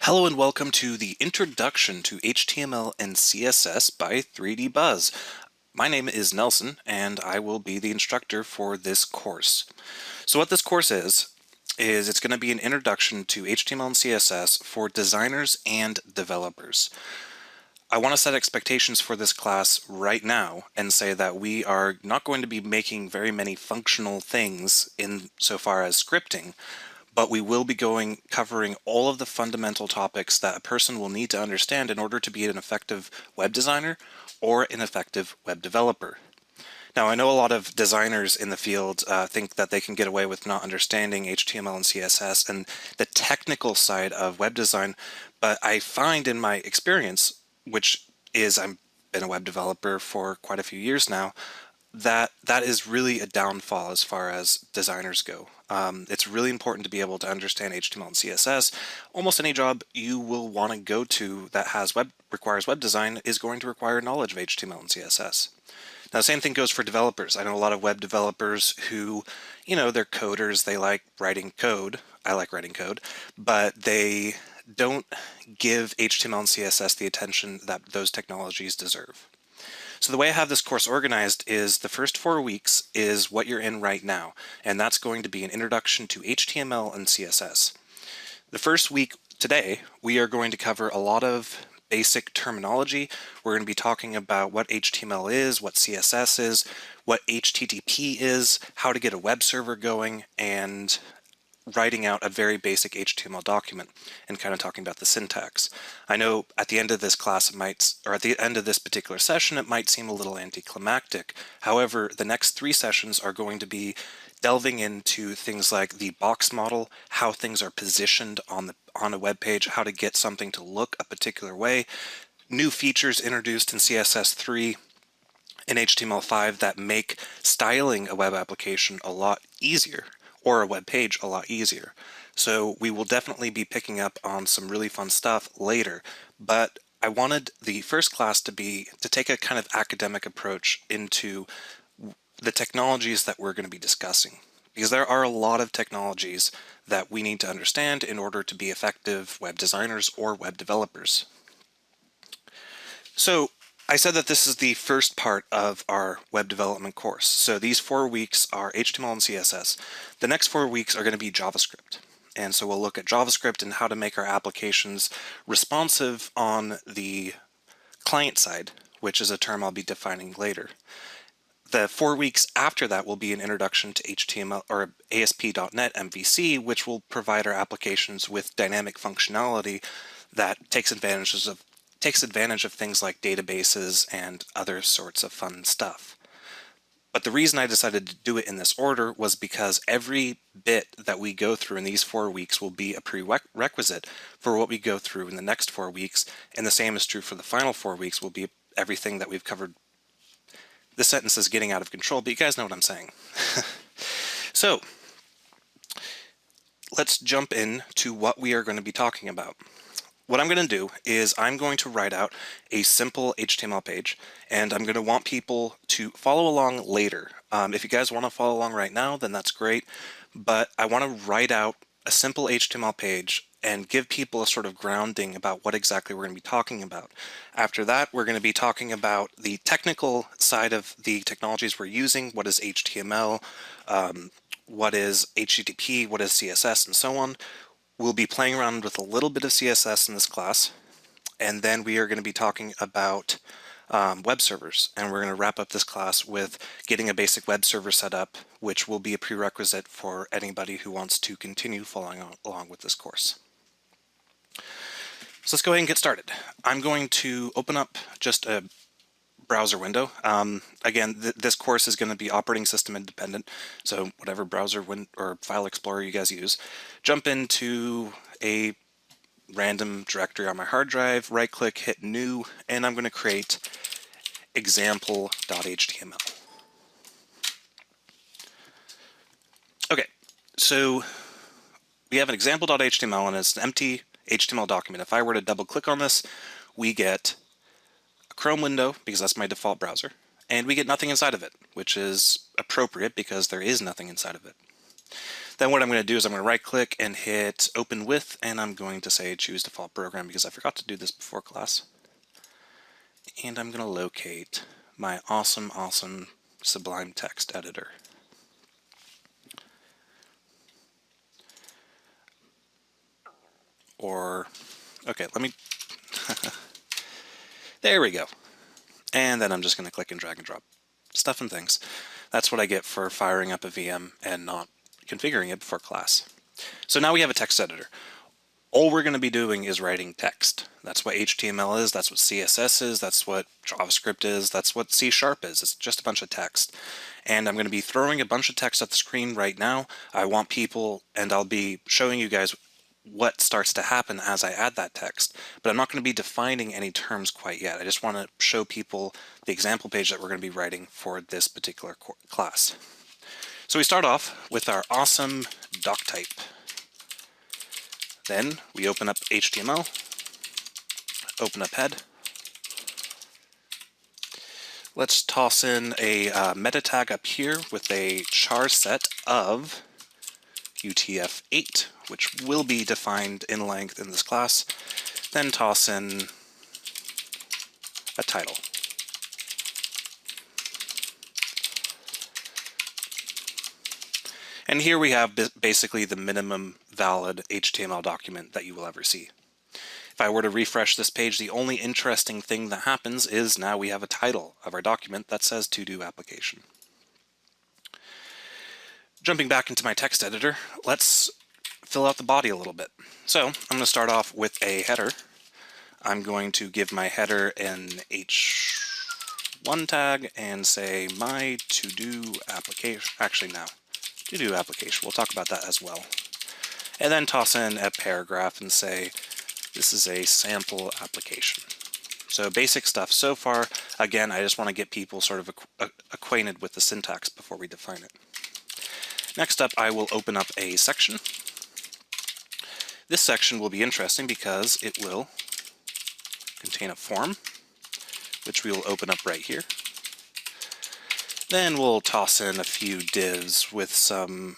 Hello and welcome to the Introduction to HTML and CSS by 3D Buzz. My name is Nelson and I will be the instructor for this course. So what this course is it's going to be an introduction to HTML and CSS for designers and developers. I want to set expectations for this class right now and say that we are not going to be making very many functional things insofar as scripting, but we will be covering all of the fundamental topics that a person will need to understand in order to be an effective web designer or an effective web developer. Now, I know a lot of designers in the field think that they can get away with not understanding HTML and CSS and the technical side of web design, but I find in my experience, which is I've been a web developer for quite a few years now, that is really a downfall as far as designers go. It's really important to be able to understand HTML and CSS. Almost any job you will want to go to that requires web design is going to require knowledge of HTML and CSS. Now, the same thing goes for developers. I know a lot of web developers who, they're coders, they like writing code. I like writing code, but they don't give HTML and CSS the attention that those technologies deserve. So the way I have this course organized is the first 4 weeks is what you're in right now, and that's going to be an introduction to HTML and CSS. The first week today, we are going to cover a lot of basic terminology. We're going to be talking about what HTML is, what CSS is, what HTTP is, how to get a web server going, and writing out a very basic HTML document and kind of talking about the syntax. I know at the end of this class at the end of this particular session, it might seem a little anticlimactic. However, the next 3 sessions are going to be delving into things like the box model, how things are positioned on a web page, how to get something to look a particular way, new features introduced in CSS 3 and HTML5 that make styling a web application a lot easier, or a web page a lot easier. So we will definitely be picking up on some really fun stuff later, but I wanted the first class to take a kind of academic approach into the technologies that we're going to be discussing, because there are a lot of technologies that we need to understand in order to be effective web designers or web developers. So I said that this is the first part of our web development course. So these 4 weeks are HTML and CSS. The next 4 weeks are going to be JavaScript. And so we'll look at JavaScript and how to make our applications responsive on the client side, which is a term I'll be defining later. The 4 weeks after that will be an introduction to HTML or ASP.NET MVC, which will provide our applications with dynamic functionality that takes advantage of things like databases and other sorts of fun stuff. But the reason I decided to do it in this order was because every bit that we go through in these 4 weeks will be a prerequisite for what we go through in the next 4 weeks, and the same is true for the final 4 weeks will be everything that we've covered. This sentence is getting out of control, but you guys know what I'm saying. So let's jump into what we are going to be talking about. What I'm going to do is I'm going to write out a simple HTML page, and I'm going to want people to follow along later. If you guys want to follow along right now, then that's great, but I want to write out a simple HTML page and give people a sort of grounding about what exactly we're going to be talking about. After that, we're going to be talking about the technical side of the technologies we're using. What is HTML? What is HTTP? What is CSS? And so on. We'll be playing around with a little bit of CSS in this class, and then we are going to be talking about web servers, and we're going to wrap up this class with getting a basic web server set up, which will be a prerequisite for anybody who wants to continue following along with this course. So let's go ahead and get started. I'm going to open up just a browser window. Again, this course is going to be operating system independent, so whatever browser or file explorer you guys use. Jump into a random directory on my hard drive, right click, hit new, and I'm going to create example.html. Okay, so we have an example.html and it's an empty HTML document. If I were to double click on this, we get Chrome window, because that's my default browser, and we get nothing inside of it, which is appropriate because there is nothing inside of it. Then what I'm going to do is I'm going to right click and hit open with, and I'm going to say choose default program because I forgot to do this before class. And I'm going to locate my awesome Sublime text editor. Okay, let me, there we go. And then I'm just going to click and drag and drop stuff and things. That's what I get for firing up a VM and not configuring it before class. So now we have a text editor. All we're going to be doing is writing text. That's what HTML is, that's what CSS is, that's what JavaScript is, that's what C# is. It's just a bunch of text. And I'm going to be throwing a bunch of text at the screen right now. I want people, and I'll be showing you guys what starts to happen as I add that text. But I'm not going to be defining any terms quite yet. I just want to show people the example page that we're going to be writing for this particular class. So we start off with our awesome doc type. Then we open up HTML, open up head. Let's toss in a meta tag up here with a char set of UTF-8, which will be defined in length in this class. Then toss in a title. And here we have basically the minimum valid HTML document that you will ever see. If I were to refresh this page, the only interesting thing that happens is now we have a title of our document that says to do application. Jumping back into my text editor, let's fill out the body a little bit. So I'm going to start off with a header. I'm going to give my header an H1 tag and say my to-do application. Actually, no. To-do application. We'll talk about that as well. And then toss in a paragraph and say, this is a sample application. So basic stuff so far. Again, I just want to get people sort of acquainted with the syntax before we define it. Next up, I will open up a section. This section will be interesting because it will contain a form, which we will open up right here. Then we'll toss in a few divs with some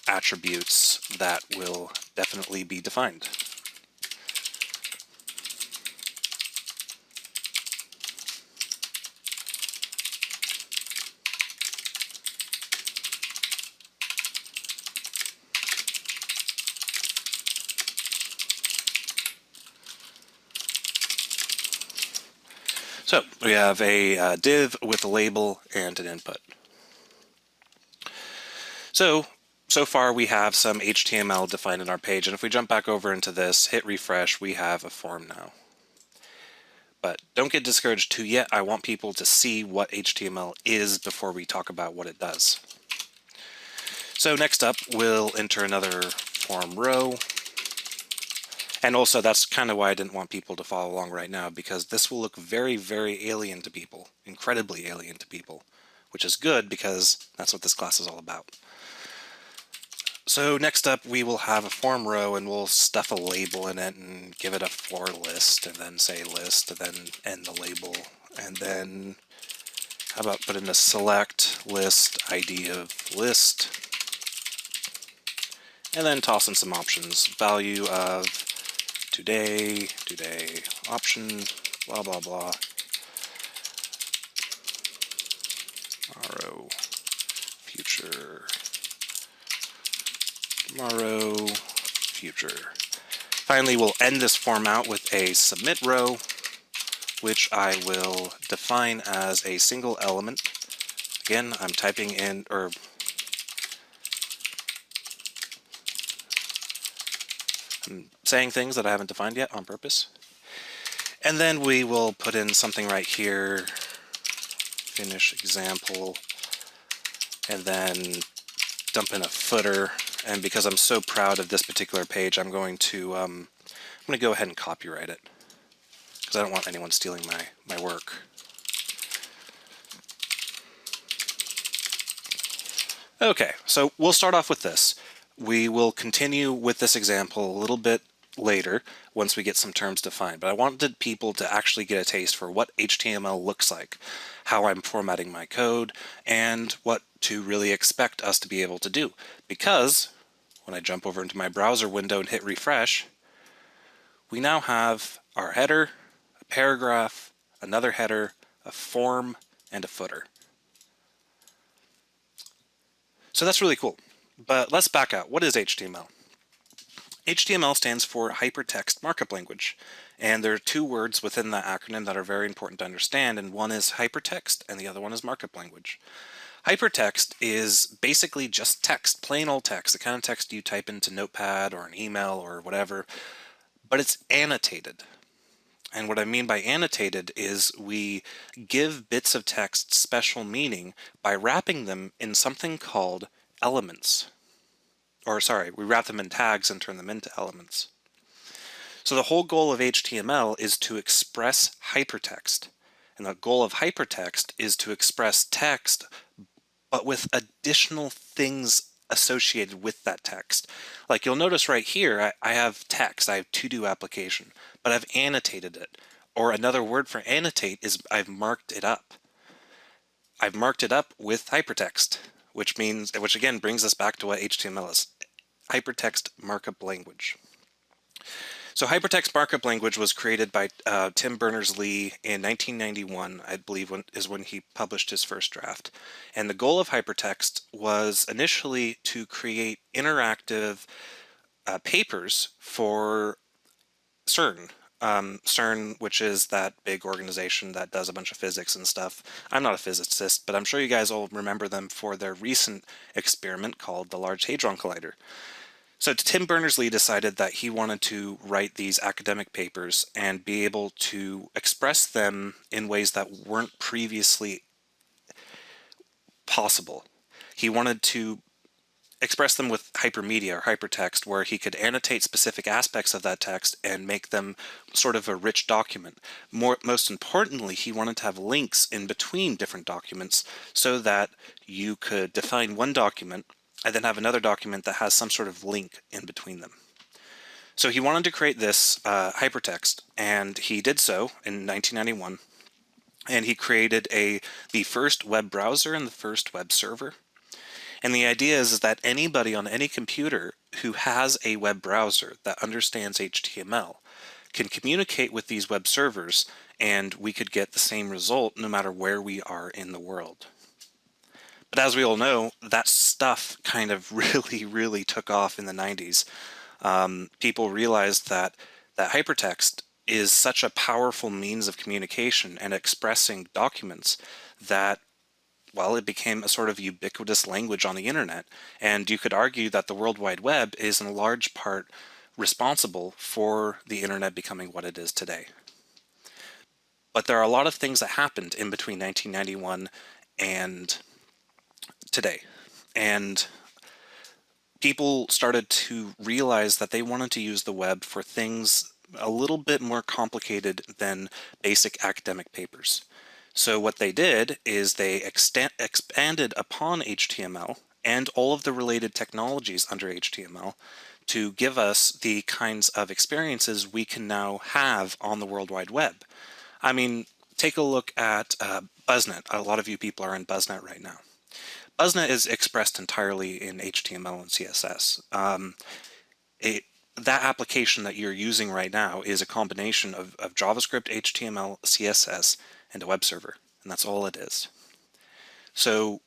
attributes that will definitely be defined. So we have a div with a label and an input. So far we have some HTML defined in our page, and if we jump back over into this, hit refresh, we have a form now. But don't get discouraged too yet. I want people to see what HTML is before we talk about what it does. So next up, we'll enter another form row. And also, that's kind of why I didn't want people to follow along right now, because this will look very, very alien to people, incredibly alien to people, which is good because that's what this class is all about. So next up, we will have a form row, and we'll stuff a label in it and give it a for list, and then say list, and then end the label. And then, how about put in a select list ID of list, and then toss in some options, value of today, option, blah, blah, blah. Tomorrow, future, tomorrow, future. Finally, we'll end this form out with a submit row, which I will define as a single element. Again, I'm typing in, or I'm saying things that I haven't defined yet on purpose. And then we will put in something right here, finish example, and then dump in a footer. And because I'm so proud of this particular page, I'm going to go ahead and copyright it, because I don't want anyone stealing my work. Okay, so we'll start off with this. We will continue with this example a little bit later once we get some terms defined, but I wanted people to actually get a taste for what HTML looks like, how I'm formatting my code, and what to really expect us to be able to do. Because when I jump over into my browser window and hit refresh, we now have our header, a paragraph, another header, a form, and a footer. So that's really cool. But let's back out. What is HTML? HTML stands for Hypertext Markup Language, and there are two words within that acronym that are very important to understand, and one is hypertext and the other one is markup language. Hypertext is basically just text, plain old text, the kind of text you type into Notepad or an email or whatever, but it's annotated. And what I mean by annotated is we give bits of text special meaning by wrapping them in something called elements. Or sorry, we wrap them in tags and turn them into elements. So the whole goal of HTML is to express hypertext. And the goal of hypertext is to express text, but with additional things associated with that text. Like you'll notice right here, I have text, I have to-do application, but I've annotated it. Or another word for annotate is I've marked it up. I've marked it up with hypertext, which again brings us back to what HTML is. Hypertext markup language. So hypertext markup language was created by Tim Berners-Lee in 1991, I believe is when he published his first draft. And the goal of hypertext was initially to create interactive papers for CERN. CERN, which is that big organization that does a bunch of physics and stuff. I'm not a physicist, but I'm sure you guys all remember them for their recent experiment called the Large Hadron Collider. So Tim Berners-Lee decided that he wanted to write these academic papers and be able to express them in ways that weren't previously possible. He wanted to express them with hypermedia or hypertext, where he could annotate specific aspects of that text and make them sort of a rich document. Most importantly, he wanted to have links in between different documents so that you could define one document and then have another document that has some sort of link in between them. So he wanted to create this hypertext, and he did so in 1991. And he created the first web browser and the first web server. And the idea is that anybody on any computer who has a web browser that understands HTML can communicate with these web servers, and we could get the same result no matter where we are in the world. But as we all know, that stuff kind of really took off in the 90s. People realized that hypertext is such a powerful means of communication and expressing documents that, well, it became a sort of ubiquitous language on the internet. And you could argue that the World Wide Web is in large part responsible for the internet becoming what it is today. But there are a lot of things that happened in between 1991 and today. And people started to realize that they wanted to use the web for things a little bit more complicated than basic academic papers. So what they did is they expanded upon HTML and all of the related technologies under HTML to give us the kinds of experiences we can now have on the World Wide Web. I mean, take a look at BuzzNet. A lot of you people are in BuzzNet right now. BuzzNet is expressed entirely in HTML and CSS. That application that you're using right now is a combination of JavaScript, HTML, CSS, and a web server, and that's all it is. So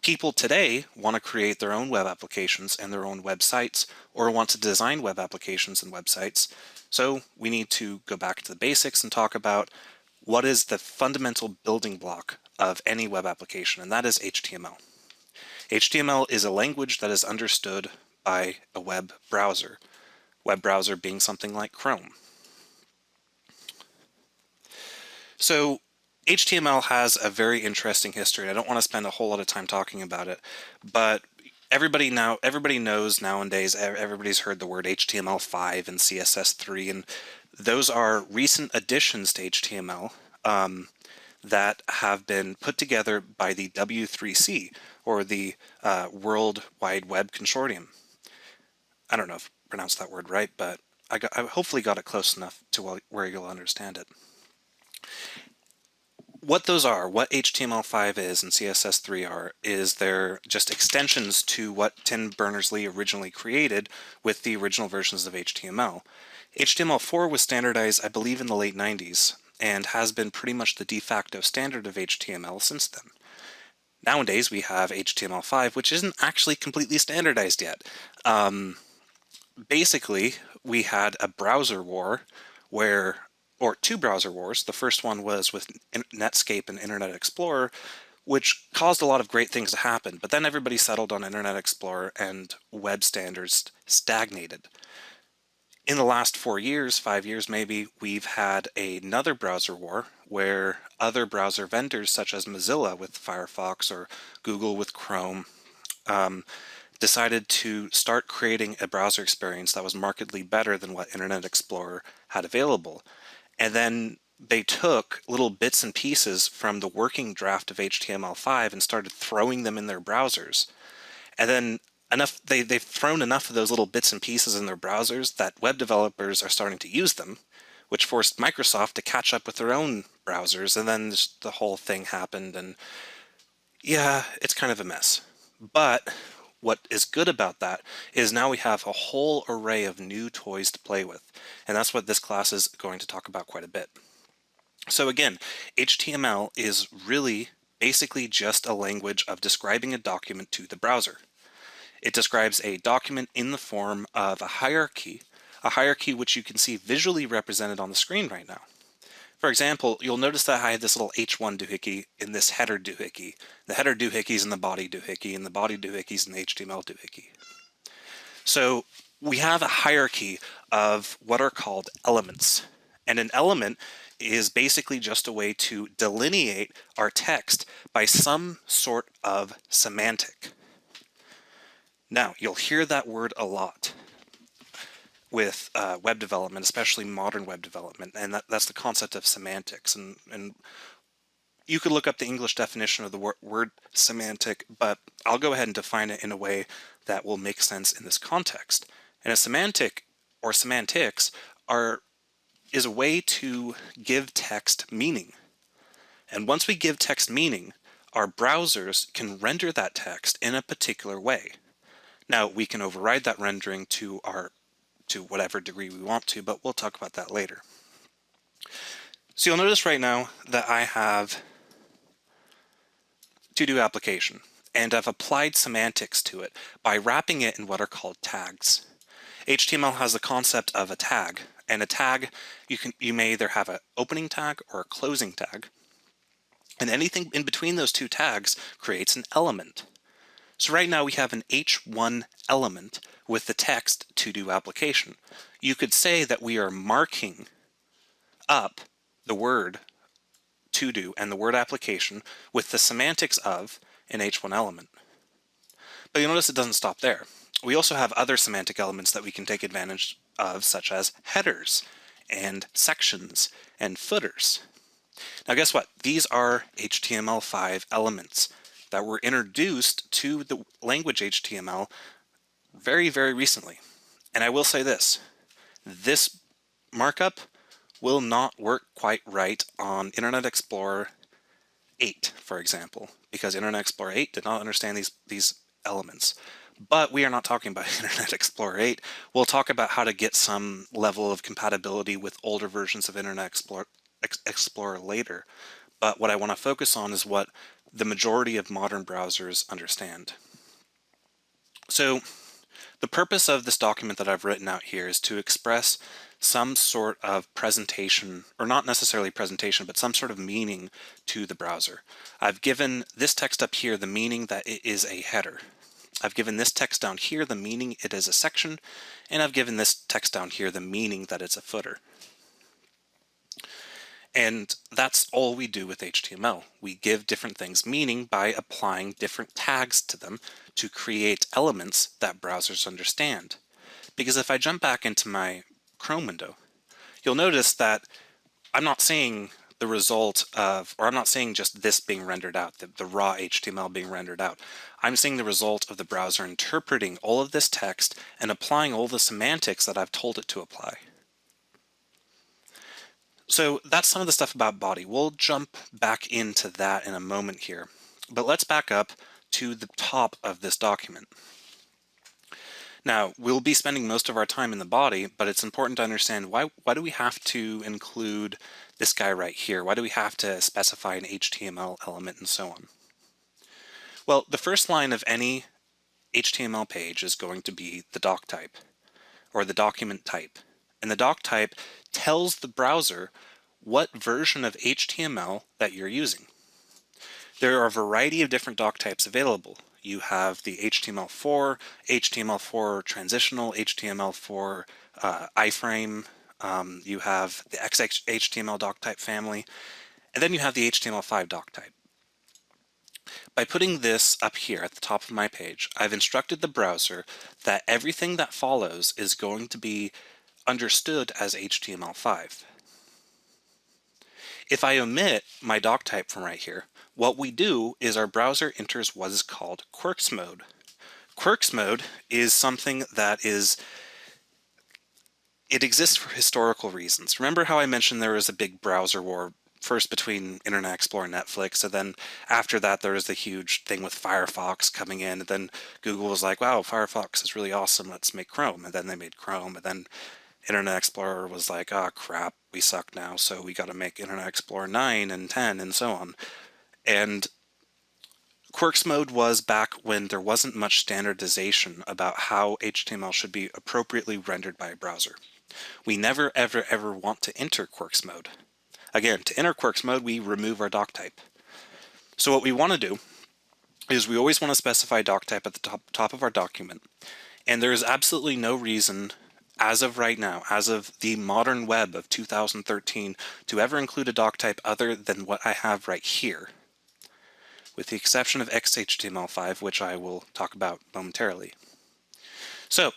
people today want to create their own web applications and their own websites, or want to design web applications and websites. So we need to go back to the basics and talk about what is the fundamental building block of any web application, and that is HTML. HTML is a language that is understood by a web browser being something like Chrome. So HTML has a very interesting history. I don't want to spend a whole lot of time talking about it, but everybody knows nowadays, everybody's heard the word HTML5 and CSS3, and those are recent additions to HTML that have been put together by the W3C, or the World Wide Web Consortium. I don't know if I pronounced that word right, but I hopefully got it close enough to where you'll understand it. What those are, what HTML5 is and CSS3 are, is they're just extensions to what Tim Berners-Lee originally created with the original versions of HTML. HTML4 was standardized, I believe, in the late 90s and has been pretty much the de facto standard of HTML since then. Nowadays we have HTML5, which isn't actually completely standardized yet. Basically, we had a browser war or two browser wars. The first one was with Netscape and Internet Explorer, which caused a lot of great things to happen, but then everybody settled on Internet Explorer and web standards stagnated. In the last 4 years, 5 years maybe, we've had another browser war where other browser vendors such as Mozilla with Firefox or Google with Chrome decided to start creating a browser experience that was markedly better than what Internet Explorer had available. And then they took little bits and pieces from the working draft of HTML5 and started throwing them in their browsers. And then they've thrown enough of those little bits and pieces in their browsers that web developers are starting to use them, which forced Microsoft to catch up with their own browsers, and then just the whole thing happened, and yeah, it's kind of a mess. But what is good about that is now we have a whole array of new toys to play with, and that's what this class is going to talk about quite a bit. So again, HTML is really basically just a language of describing a document to the browser. It describes a document in the form of a hierarchy which you can see visually represented on the screen right now. For example, you'll notice that I have this little H1 doohickey in this header doohickey. The header doohickey is in the body doohickey, and the body doohickey is in the HTML doohickey. So we have a hierarchy of what are called elements. And an element is basically just a way to delineate our text by some sort of semantic. Now, you'll hear that word a lot with web development, especially modern web development, and that's the concept of semantics. And you could look up the English definition of the word semantic, but I'll go ahead and define it in a way that will make sense in this context. And a semantic or semantics is a way to give text meaning. And once we give text meaning, our browsers can render that text in a particular way. Now, we can override that rendering to whatever degree we want to, but we'll talk about that later. So you'll notice right now that I have to-do application, and I've applied semantics to it by wrapping it in what are called tags. HTML has the concept of a tag, and a tag, you may either have an opening tag or a closing tag, and anything in between those two tags creates an element. So right now we have an H1 element with the text to-do application. You could say that we are marking up the word to-do and the word application with the semantics of an H1 element. But you'll notice it doesn't stop there. We also have other semantic elements that we can take advantage of, such as headers and sections and footers. Now guess what? These are HTML5 elements that were introduced to the language HTML very, very recently. And I will say this markup will not work quite right on Internet Explorer 8, for example, because Internet Explorer 8 did not understand these elements. But we are not talking about Internet Explorer 8. We'll talk about how to get some level of compatibility with older versions of Internet Explorer later. But what I want to focus on is what the majority of modern browsers understand. So the purpose of this document that I've written out here is to express some sort of presentation, or not necessarily presentation, but some sort of meaning to the browser. I've given this text up here the meaning that it is a header. I've given this text down here the meaning it is a section, and I've given this text down here the meaning that it's a footer. And that's all we do with HTML. We give different things meaning by applying different tags to them to create elements that browsers understand. Because if I jump back into my Chrome window, you'll notice that I'm not seeing the result of, or I'm not saying just this being rendered out, the raw HTML being rendered out. I'm seeing the result of the browser interpreting all of this text and applying all the semantics that I've told it to apply. So that's some of the stuff about body. We'll jump back into that in a moment here. But let's back up to the top of this document. Now, we'll be spending most of our time in the body, but it's important to understand why do we have to include this guy right here? Why do we have to specify an HTML element and so on? Well, the first line of any HTML page is going to be the doc type, or the document type. And the doc type tells the browser what version of HTML that you're using. There are a variety of different doc types available. You have the HTML4, HTML4 transitional, HTML4 iframe, you have the XHTML doc type family, and then you have the HTML5 doc type. By putting this up here at the top of my page, I've instructed the browser that everything that follows is going to be understood as HTML5. If I omit my doc type from right here, what we do is our browser enters what is called quirks mode. Quirks mode is something that it exists for historical reasons. Remember how I mentioned there was a big browser war first between Internet Explorer and Netflix, and then after that there was the huge thing with Firefox coming in, and then Google was like, wow, Firefox is really awesome, let's make Chrome, and then they made Chrome, and then Internet Explorer was like, ah, crap, we suck now, so we got to make Internet Explorer 9 and 10 and so on. And quirks mode was back when there wasn't much standardization about how HTML should be appropriately rendered by a browser. We never, ever, ever want to enter quirks mode. Again, to enter quirks mode, we remove our doc type. So what we want to do is we always want to specify doc type at the top of our document. And there is absolutely no reason as of right now, as of the modern web of 2013, to ever include a doc type other than what I have right here, with the exception of XHTML5, which I will talk about momentarily. So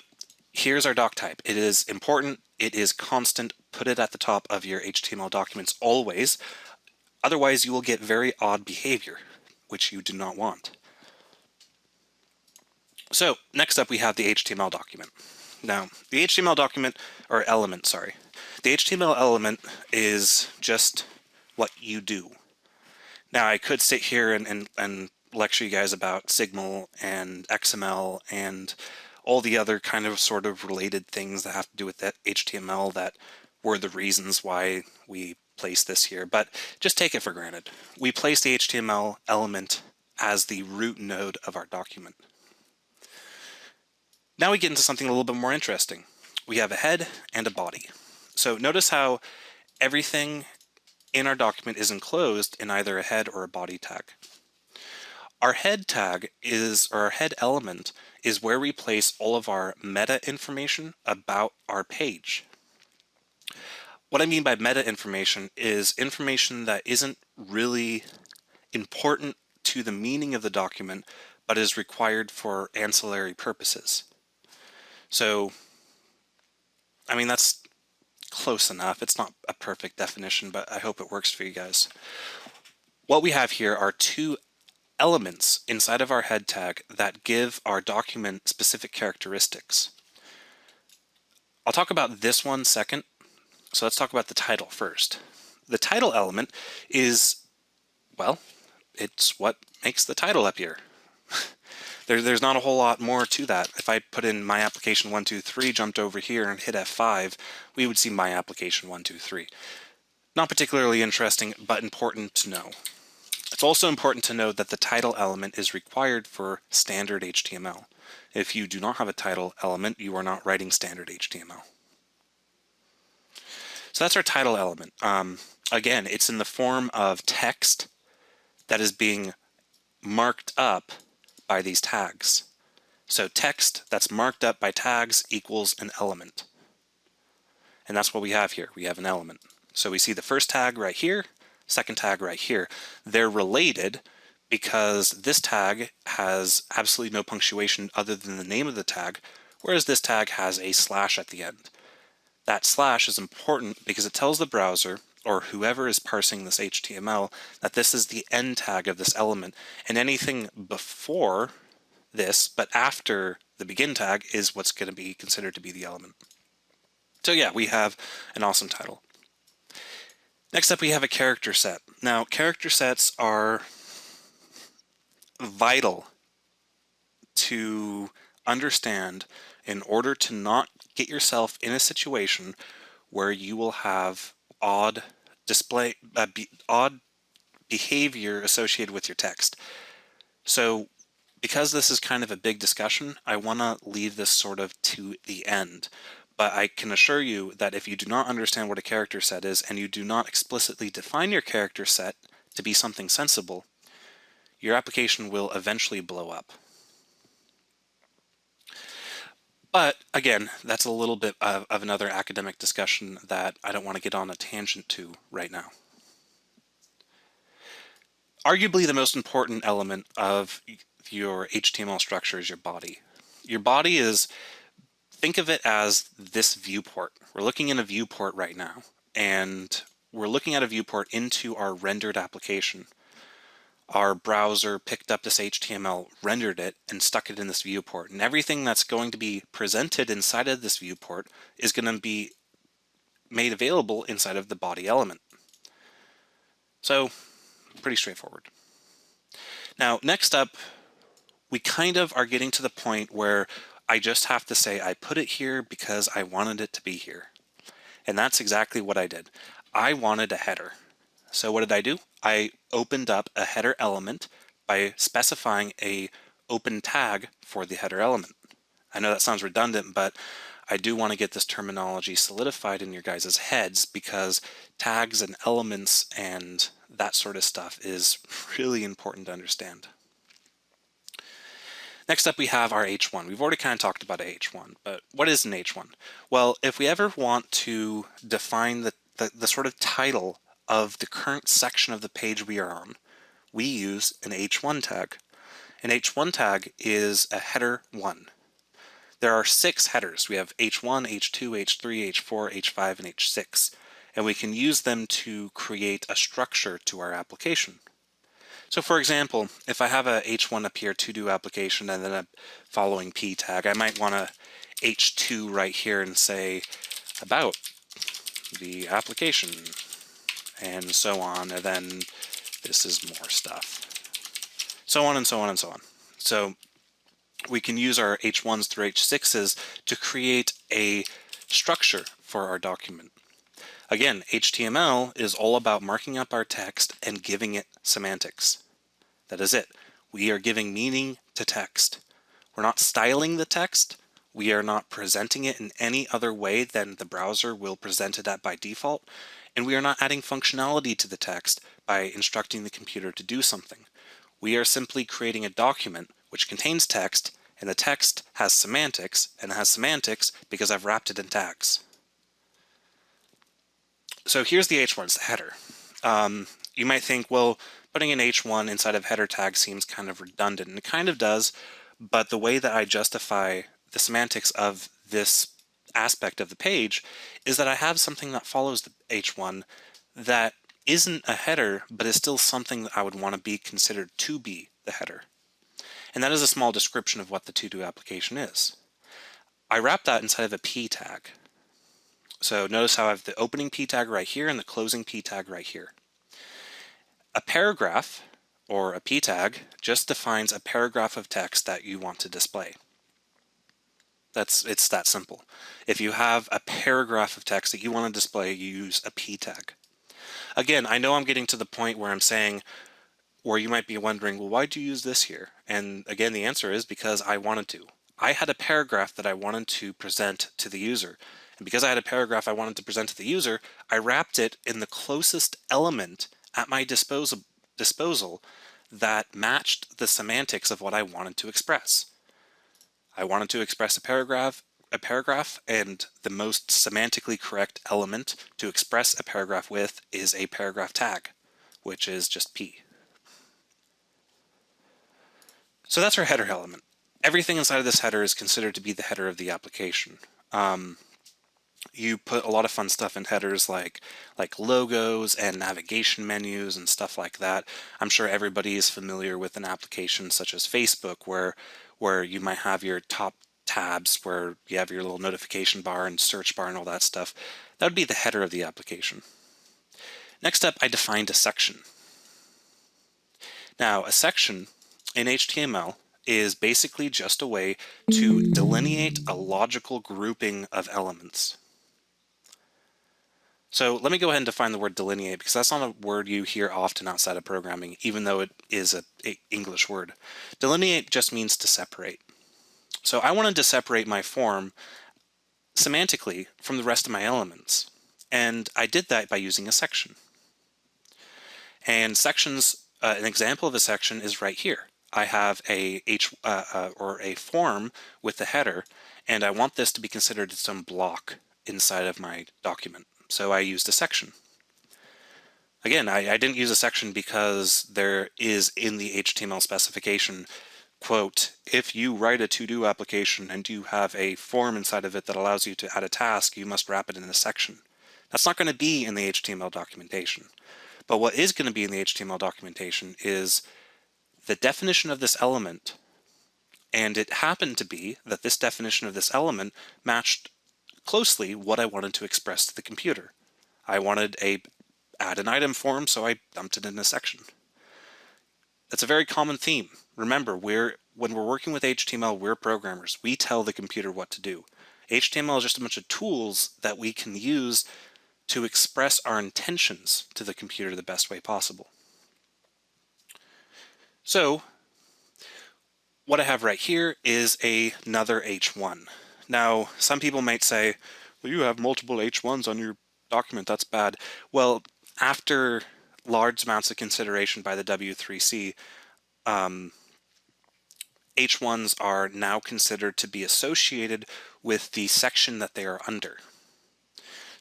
here's our doc type. It is important, it is constant, put it at the top of your HTML documents always, otherwise you will get very odd behavior, which you do not want. So next up we have the HTML document. Now, the HTML document, or element, sorry. The HTML element is just what you do. Now, I could sit here and lecture you guys about Signal and XML and all the other kind of sort of related things that have to do with that HTML that were the reasons why we placed this here, but just take it for granted. We place the HTML element as the root node of our document. Now we get into something a little bit more interesting. We have a head and a body. So notice how everything in our document is enclosed in either a head or a body tag. Our head tag is, or our head element, is where we place all of our meta information about our page. What I mean by meta information is information that isn't really important to the meaning of the document, but is required for ancillary purposes. So, I mean, that's close enough. It's not a perfect definition, but I hope it works for you guys. What we have here are two elements inside of our head tag that give our document specific characteristics. I'll talk about this one second. So let's talk about the title first. The title element is, well, it's what makes the title appear. There's not a whole lot more to that. If I put in my application 123, jumped over here and hit F5, we would see my application 123. Not particularly interesting, but important to know. It's also important to know that the title element is required for standard HTML. If you do not have a title element, you are not writing standard HTML. So that's our title element. Again, it's in the form of text that is being marked up by these tags. So text that's marked up by tags equals an element. And that's what we have here. We have an element. So we see the first tag right here, second tag right here. They're related because this tag has absolutely no punctuation other than the name of the tag, whereas this tag has a slash at the end. That slash is important because it tells the browser or whoever is parsing this HTML, that this is the end tag of this element, and anything before this but after the begin tag is what's going to be considered to be the element. So yeah, we have an awesome title. Next up, we have a character set. Now, character sets are vital to understand in order to not get yourself in a situation where you will have odd behavior associated with your text. So because this is kind of a big discussion, I want to leave this sort of to the end. But I can assure you that if you do not understand what a character set is and you do not explicitly define your character set to be something sensible, your application will eventually blow up. But again, that's a little bit of another academic discussion that I don't want to get on a tangent to right now. Arguably the most important element of your HTML structure is your body. Your body is, think of it as this viewport. We're looking in a viewport right now, and we're looking at a viewport into our rendered application. Our browser picked up this HTML, rendered it, and stuck it in this viewport. And everything that's going to be presented inside of this viewport is going to be made available inside of the body element. So, pretty straightforward. Now, next up, we kind of are getting to the point where I just have to say I put it here because I wanted it to be here. And that's exactly what I did. I wanted a header. So what did I do? I opened up a header element by specifying a open tag for the header element. I know that sounds redundant, but I do want to get this terminology solidified in your guys' heads because tags and elements and that sort of stuff is really important to understand. Next up, we have our H1. We've already kind of talked about H1, but what is an H1? Well, if we ever want to define the sort of title of the current section of the page we are on, we use an H1 tag. An H1 tag is a header 1. There are 6 headers. We have H1, H2, H3, H4, H5, and H6, and we can use them to create a structure to our application. So for example, if I have a H1 up here to do application and then a following P tag, I might want a H2 right here and say about the application and so on, and then this is more stuff. So on and so on and so on. So we can use our H1s through H6s to create a structure for our document. Again, HTML is all about marking up our text and giving it semantics. That is it. We are giving meaning to text. We're not styling the text. We are not presenting it in any other way than the browser will present it at by default. And we are not adding functionality to the text by instructing the computer to do something. We are simply creating a document which contains text, and the text has semantics, and it has semantics because I've wrapped it in tags. So here's the H1, it's the header. You might think, well, putting an H1 inside of header tag seems kind of redundant, and it kind of does, but the way that I justify the semantics of this aspect of the page is that I have something that follows the H1 that isn't a header, but is still something that I would want to be considered to be the header. And that is a small description of what the to-do application is. I wrap that inside of a P tag. So notice how I have the opening P tag right here and the closing P tag right here. A paragraph, or a P tag, just defines a paragraph of text that you want to display. It's that simple. If you have a paragraph of text that you want to display, you use a P tag. Again, I know I'm getting to the point where I'm saying, or you might be wondering, well, why do you use this here? And again, the answer is because I wanted to. I had a paragraph that I wanted to present to the user. And because I had a paragraph I wanted to present to the user, I wrapped it in the closest element at my disposal that matched the semantics of what I wanted to express. I wanted to express a paragraph, and the most semantically correct element to express a paragraph with is a paragraph tag, which is just P. So that's our header element. Everything inside of this header is considered to be the header of the application. You put a lot of fun stuff in headers like logos and navigation menus and stuff like that. I'm sure everybody is familiar with an application such as Facebook where you might have your top tabs where you have your little notification bar and search bar and all that stuff. That would be the header of the application. Next up, I defined a section. Now, a section in HTML is basically just a way to delineate a logical grouping of elements. So let me go ahead and define the word delineate, because that's not a word you hear often outside of programming, even though it is an English word. Delineate just means to separate. So I wanted to separate my form semantically from the rest of my elements, and I did that by using a section. And sections, an example of a section is right here. I have a form with the header, and I want this to be considered its own block inside of my document. So I used a section. Again, I didn't use a section because there is in the HTML specification, quote, if you write a to-do application and you have a form inside of it that allows you to add a task, you must wrap it in a section. That's not going to be in the HTML documentation. But what is going to be in the HTML documentation is the definition of this element. And it happened to be that this definition of this element matched closely what I wanted to express to the computer. I wanted a add an item form, so I dumped it in a section. That's a very common theme. Remember, when we're working with HTML, we're programmers. We tell the computer what to do. HTML is just a bunch of tools that we can use to express our intentions to the computer the best way possible. So what I have right here is another H1. Now, some people might say, well, you have multiple H1s on your document, that's bad. Well, after large amounts of consideration by the W3C, H1s are now considered to be associated with the section that they are under.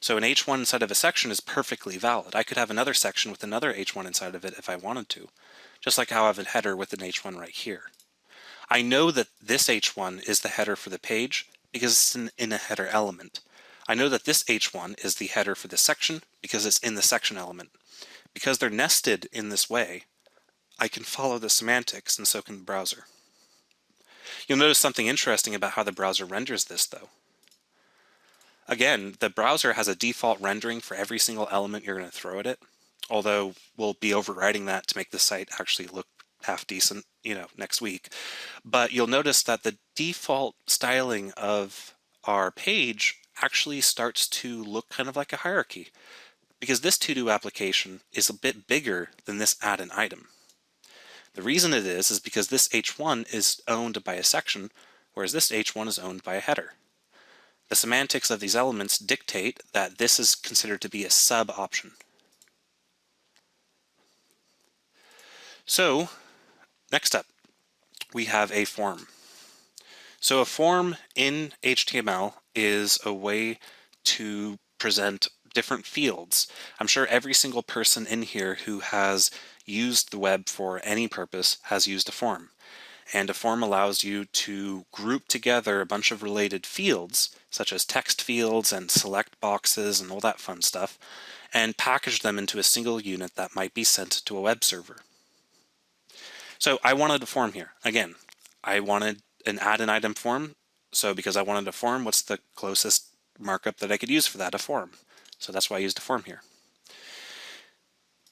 So an H1 inside of a section is perfectly valid. I could have another section with another H1 inside of it if I wanted to, just like how I have a header with an H1 right here. I know that this H1 is the header for the page because it's in a header element. I know that this H1 is the header for this section because it's in the section element. Because they're nested in this way, I can follow the semantics, and so can the browser. You'll notice something interesting about how the browser renders this, though. Again, the browser has a default rendering for every single element you're going to throw at it, although we'll be overriding that to make the site actually look half decent, next week. But you'll notice that the default styling of our page actually starts to look kind of like a hierarchy, because this to-do application is a bit bigger than this add an item. The reason it is because this H1 is owned by a section, whereas this H1 is owned by a header. The semantics of these elements dictate that this is considered to be a sub option. So, next up, we have a form. So a form in HTML is a way to present different fields. I'm sure every single person in here who has used the web for any purpose has used a form. And a form allows you to group together a bunch of related fields, such as text fields and select boxes and all that fun stuff, and package them into a single unit that might be sent to a web server. So I wanted a form here. Again, I wanted an add an item form. So because I wanted a form, what's the closest markup that I could use for that? A form. So that's why I used a form here.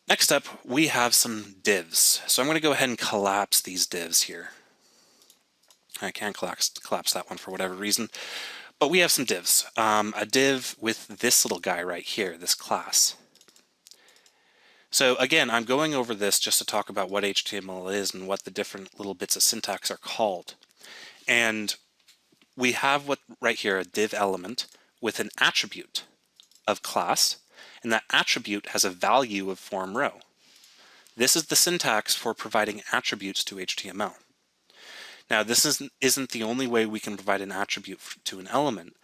Next up, we have some divs. So I'm going to go ahead and collapse these divs here. I can't collapse that one for whatever reason. But we have some divs. A div with this little guy right here, this class. So again, I'm going over this just to talk about what HTML is and what the different little bits of syntax are called. And we have right here, a div element with an attribute of class, and that attribute has a value of form row. This is the syntax for providing attributes to HTML. Now, this isn't the only way we can provide an attribute to an element.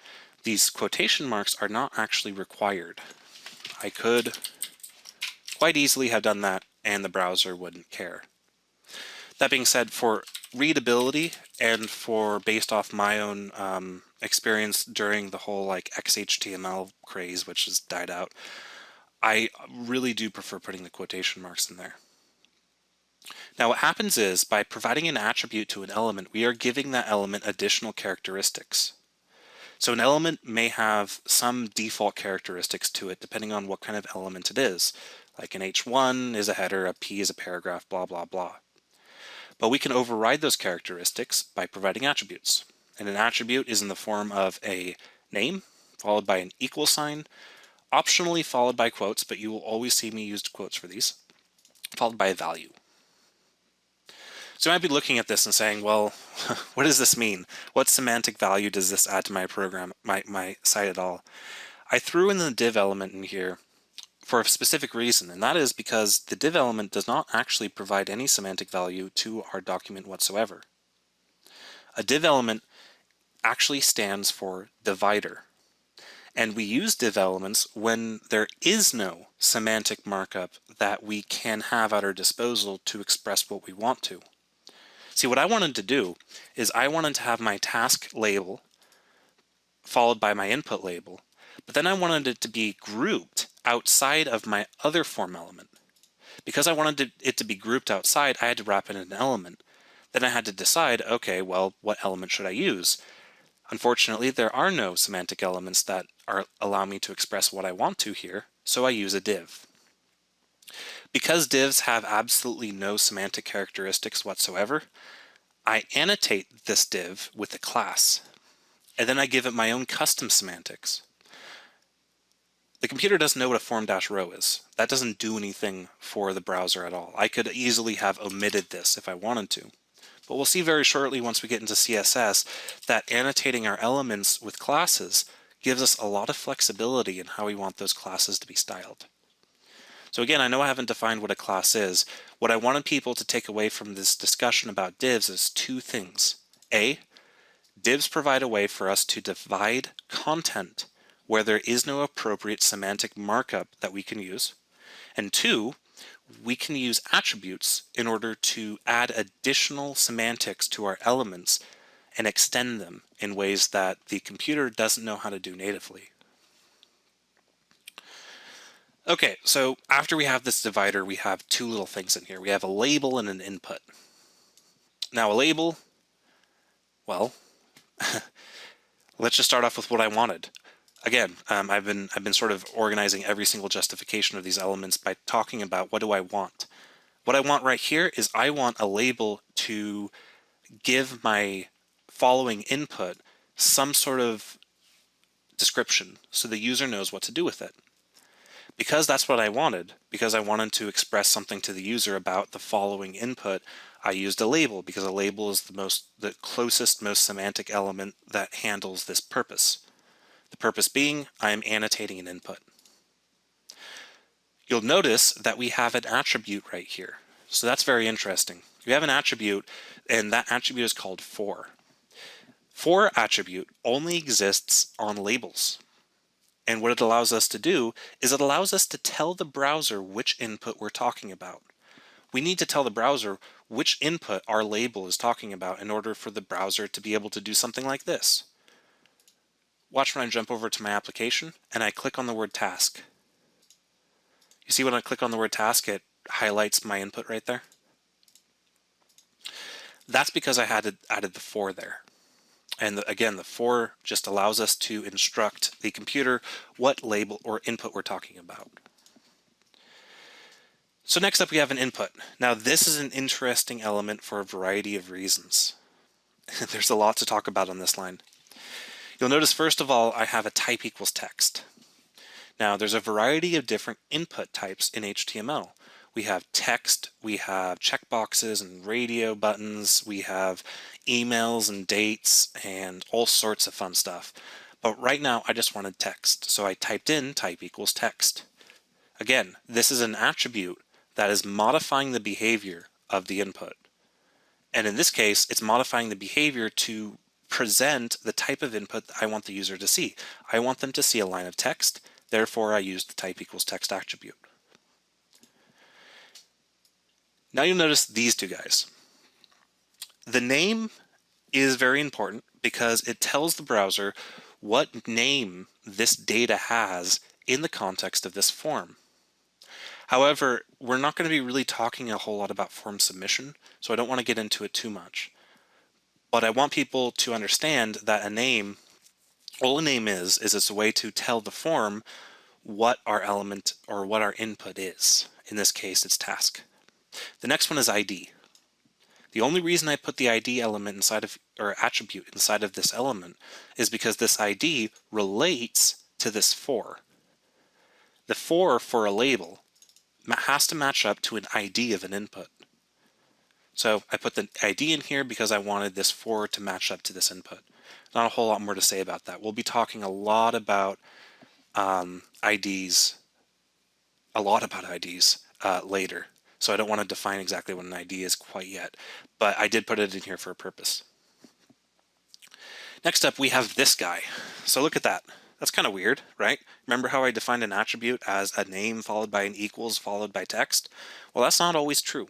These quotation marks are not actually required. I could quite easily have done that and the browser wouldn't care. That being said, for readability and for based off my own experience during the whole like XHTML craze, which has died out, I really do prefer putting the quotation marks in there. Now what happens is, by providing an attribute to an element, we are giving that element additional characteristics. So an element may have some default characteristics to it depending on what kind of element it is. Like an H1 is a header, a P is a paragraph, blah, blah, blah. But we can override those characteristics by providing attributes. And an attribute is in the form of a name, followed by an equal sign, optionally followed by quotes, but you will always see me use quotes for these, followed by a value. So you might be looking at this and saying, well, what does this mean? What semantic value does this add to my program, my site at all? I threw in the div element in here for a specific reason, and that is because the div element does not actually provide any semantic value to our document whatsoever. A div element actually stands for divider, and we use div elements when there is no semantic markup that we can have at our disposal to express what we want to. See, what I wanted to do is I wanted to have my task label followed by my input label, but then I wanted it to be grouped outside of my other form element. Because I wanted it to be grouped outside, I had to wrap it in an element. Then I had to decide, okay, well, what element should I use? Unfortunately, there are no semantic elements that allow me to express what I want to here, so I use a div. Because divs have absolutely no semantic characteristics whatsoever, I annotate this div with a class, and then I give it my own custom semantics. The computer doesn't know what a form-row is. That doesn't do anything for the browser at all. I could easily have omitted this if I wanted to. But we'll see very shortly once we get into CSS that annotating our elements with classes gives us a lot of flexibility in how we want those classes to be styled. So again, I know I haven't defined what a class is. What I wanted people to take away from this discussion about divs is two things. A, divs provide a way for us to divide content where there is no appropriate semantic markup that we can use. And two, we can use attributes in order to add additional semantics to our elements and extend them in ways that the computer doesn't know how to do natively. Okay, so after we have this divider, we have two little things in here. We have a label and an input. Now a label, well, let's just start off with what I wanted. Again, I've been sort of organizing every single justification of these elements by talking about what do I want. What I want right here is I want a label to give my following input some sort of description so the user knows what to do with it. Because that's what I wanted, because I wanted to express something to the user about the following input, I used a label because a label is the closest, most semantic element that handles this purpose. The purpose being, I am annotating an input. You'll notice that we have an attribute right here. So that's very interesting. We have an attribute, and that attribute is called for. For attribute only exists on labels. And what it allows us to do is it allows us to tell the browser which input we're talking about. We need to tell the browser which input our label is talking about in order for the browser to be able to do something like this. Watch when I jump over to my application and I click on the word task. You see when I click on the word task, it highlights my input right there? That's because I had added the for there. And again, the for just allows us to instruct the computer what label or input we're talking about. So next up we have an input. Now this is an interesting element for a variety of reasons. There's a lot to talk about on this line. You'll notice first of all I have a type equals text. Now there's a variety of different input types in HTML. We have text, we have checkboxes and radio buttons, we have emails and dates and all sorts of fun stuff. But right now I just wanted text, so I typed in type equals text. Again, this is an attribute that is modifying the behavior of the input. And in this case, it's modifying the behavior to present the type of input that I want the user to see. I want them to see a line of text, therefore I use the type equals text attribute. Now you'll notice these two guys. The name is very important because it tells the browser what name this data has in the context of this form. However, we're not going to be really talking a whole lot about form submission, so I don't want to get into it too much. But I want people to understand that a name, all a name is it's a way to tell the form what our element or what our input is. In this case, it's task. The next one is ID. The only reason I put the ID element inside of, or attribute inside of this element, is because this ID relates to this for. The for a label has to match up to an ID of an input. So I put the ID in here because I wanted this for to match up to this input. Not a whole lot more to say about that. We'll be talking a lot about IDs, later. So I don't want to define exactly what an ID is quite yet, but I did put it in here for a purpose. Next up, we have this guy. So look at that. That's kind of weird, right? Remember how I defined an attribute as a name followed by an equals followed by text? Well, that's not always true.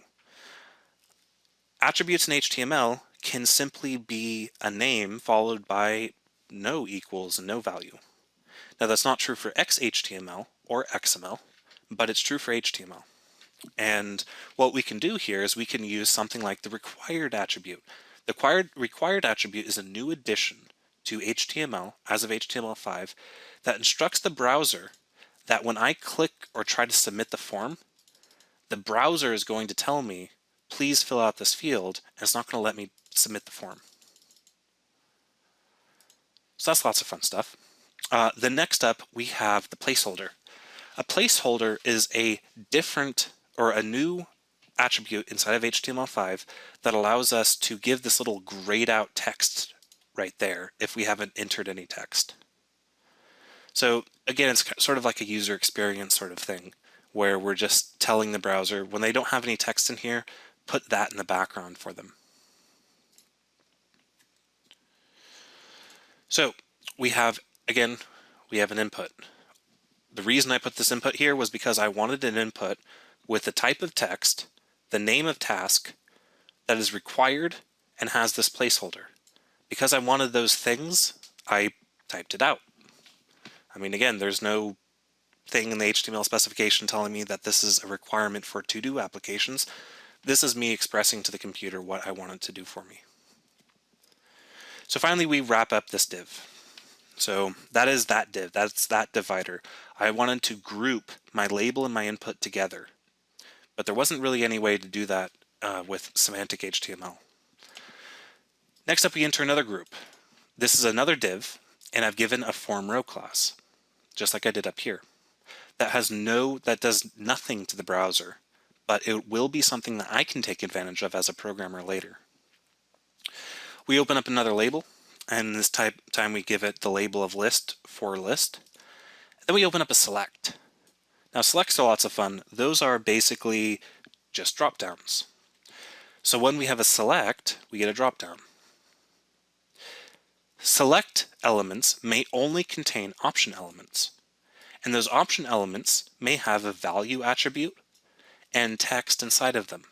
Attributes in HTML can simply be a name followed by no equals and no value. Now that's not true for XHTML or XML, but it's true for HTML. And what we can do here is we can use something like the required attribute. The required attribute is a new addition to HTML as of HTML5 that instructs the browser that when I click or try to submit the form, the browser is going to tell me, please fill out this field, and it's not going to let me submit the form. So that's lots of fun stuff. The next up, we have the placeholder. A placeholder is a different or a new attribute inside of HTML5 that allows us to give this little grayed out text right there if we haven't entered any text. So again, it's sort of like a user experience sort of thing where we're just telling the browser when they don't have any text in here, put that in the background for them. So we have an input. The reason I put this input here was because I wanted an input with the type of text, the name of task that is required and has this placeholder. Because I wanted those things, I typed it out. I mean, again, there's no thing in the HTML specification telling me that this is a requirement for to-do applications. This is me expressing to the computer what I want it to do for me. So finally, we wrap up this div. So that is that div, that's that divider. I wanted to group my label and my input together, but there wasn't really any way to do that with semantic HTML. Next up, we enter another group. This is another div, and I've given a form row class, just like I did up here. That does nothing to the browser, but it will be something that I can take advantage of as a programmer later. We open up another label, and this time we give it the label of list for list. Then we open up a select. Now selects are lots of fun. Those are basically just drop downs. So when we have a select, we get a drop down. Select elements may only contain option elements, and those option elements may have a value attribute and text inside of them.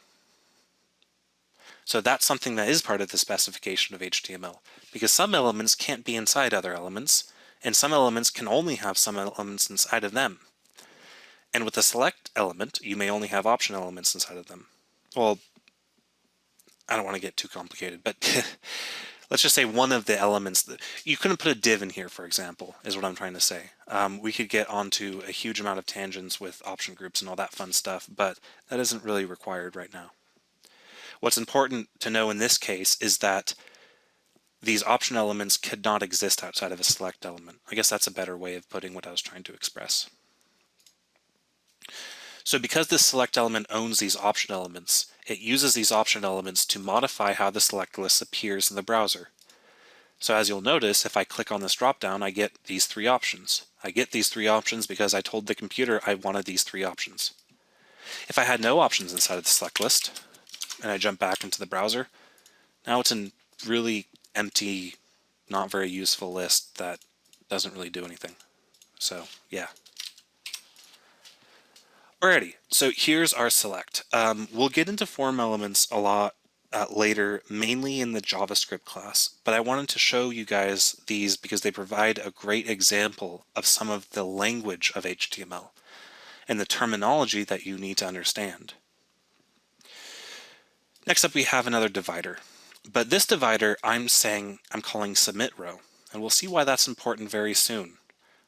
So that's something that is part of the specification of HTML, because some elements can't be inside other elements, and some elements can only have some elements inside of them. And with a select element, you may only have option elements inside of them. Well, I don't want to get too complicated, but let's just say one of the elements you couldn't put a div in here, for example, is what I'm trying to say. We could get onto a huge amount of tangents with option groups and all that fun stuff, but that isn't really required right now. What's important to know in this case is that these option elements could not exist outside of a select element. I guess that's a better way of putting what I was trying to express. So because this select element owns these option elements, it uses these option elements to modify how the select list appears in the browser. So as you'll notice, if I click on this dropdown, I get these three options. I get these three options because I told the computer I wanted these three options. If I had no options inside of the select list, and I jump back into the browser, now it's a really empty, not very useful list that doesn't really do anything. So yeah. Alrighty, so here's our select. We'll get into form elements a lot later, mainly in the JavaScript class, but I wanted to show you guys these because they provide a great example of some of the language of HTML and the terminology that you need to understand. Next up, we have another divider, but this divider I'm calling submit row, and we'll see why that's important very soon.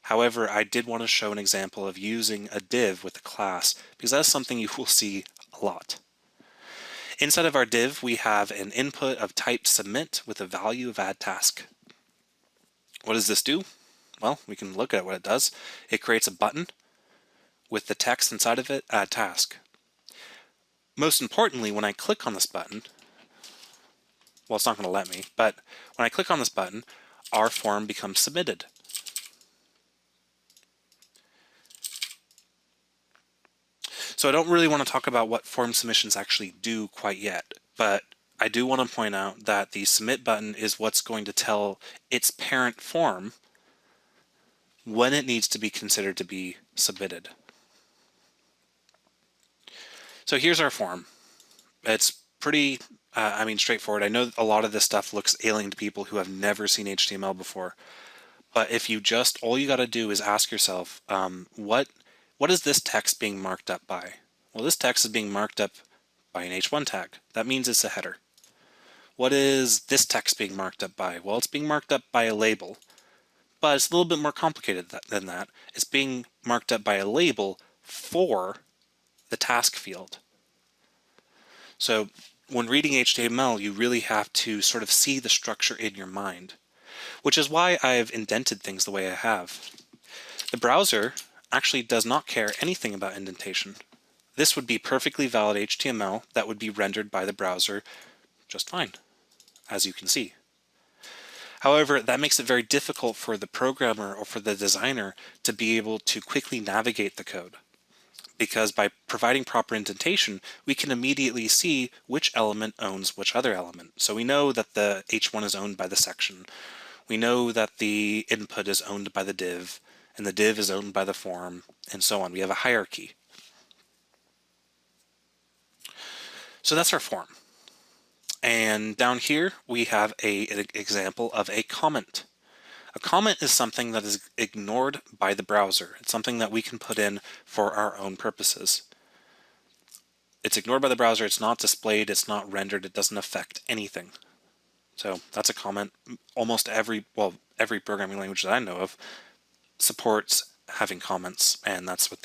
However, I did want to show an example of using a div with a class because that's something you will see a lot. Inside of our div, we have an input of type submit with a value of add task. What does this do? Well, we can look at what it does. It creates a button with the text inside of it, add task. Most importantly, when I click on this button, well, it's not going to let me, but when I click on this button, our form becomes submitted. So I don't really want to talk about what form submissions actually do quite yet, but I do want to point out that the submit button is what's going to tell its parent form when it needs to be considered to be submitted. So here's our form. It's pretty, straightforward. I know a lot of this stuff looks alien to people who have never seen HTML before, but if you all you got to do is ask yourself, what is this text being marked up by? Well, this text is being marked up by an H1 tag. That means it's a header. What is this text being marked up by? Well, it's being marked up by a label, but it's a little bit more complicated than that. It's being marked up by a label for the task field. So when reading HTML, you really have to sort of see the structure in your mind, which is why I've indented things the way I have. The browser actually does not care anything about indentation. This would be perfectly valid HTML that would be rendered by the browser just fine, as you can see. However, that makes it very difficult for the programmer or for the designer to be able to quickly navigate the code. Because by providing proper indentation, we can immediately see which element owns which other element. So we know that the H1 is owned by the section. We know that the input is owned by the div, and the div is owned by the form, and so on. We have a hierarchy. So that's our form. And down here, we have an example of a comment. A comment is something that is ignored by the browser. It's something that we can put in for our own purposes. It's ignored by the browser, it's not displayed, it's not rendered, it doesn't affect anything. So that's a comment. Almost every programming language that I know of supports having comments, and that's what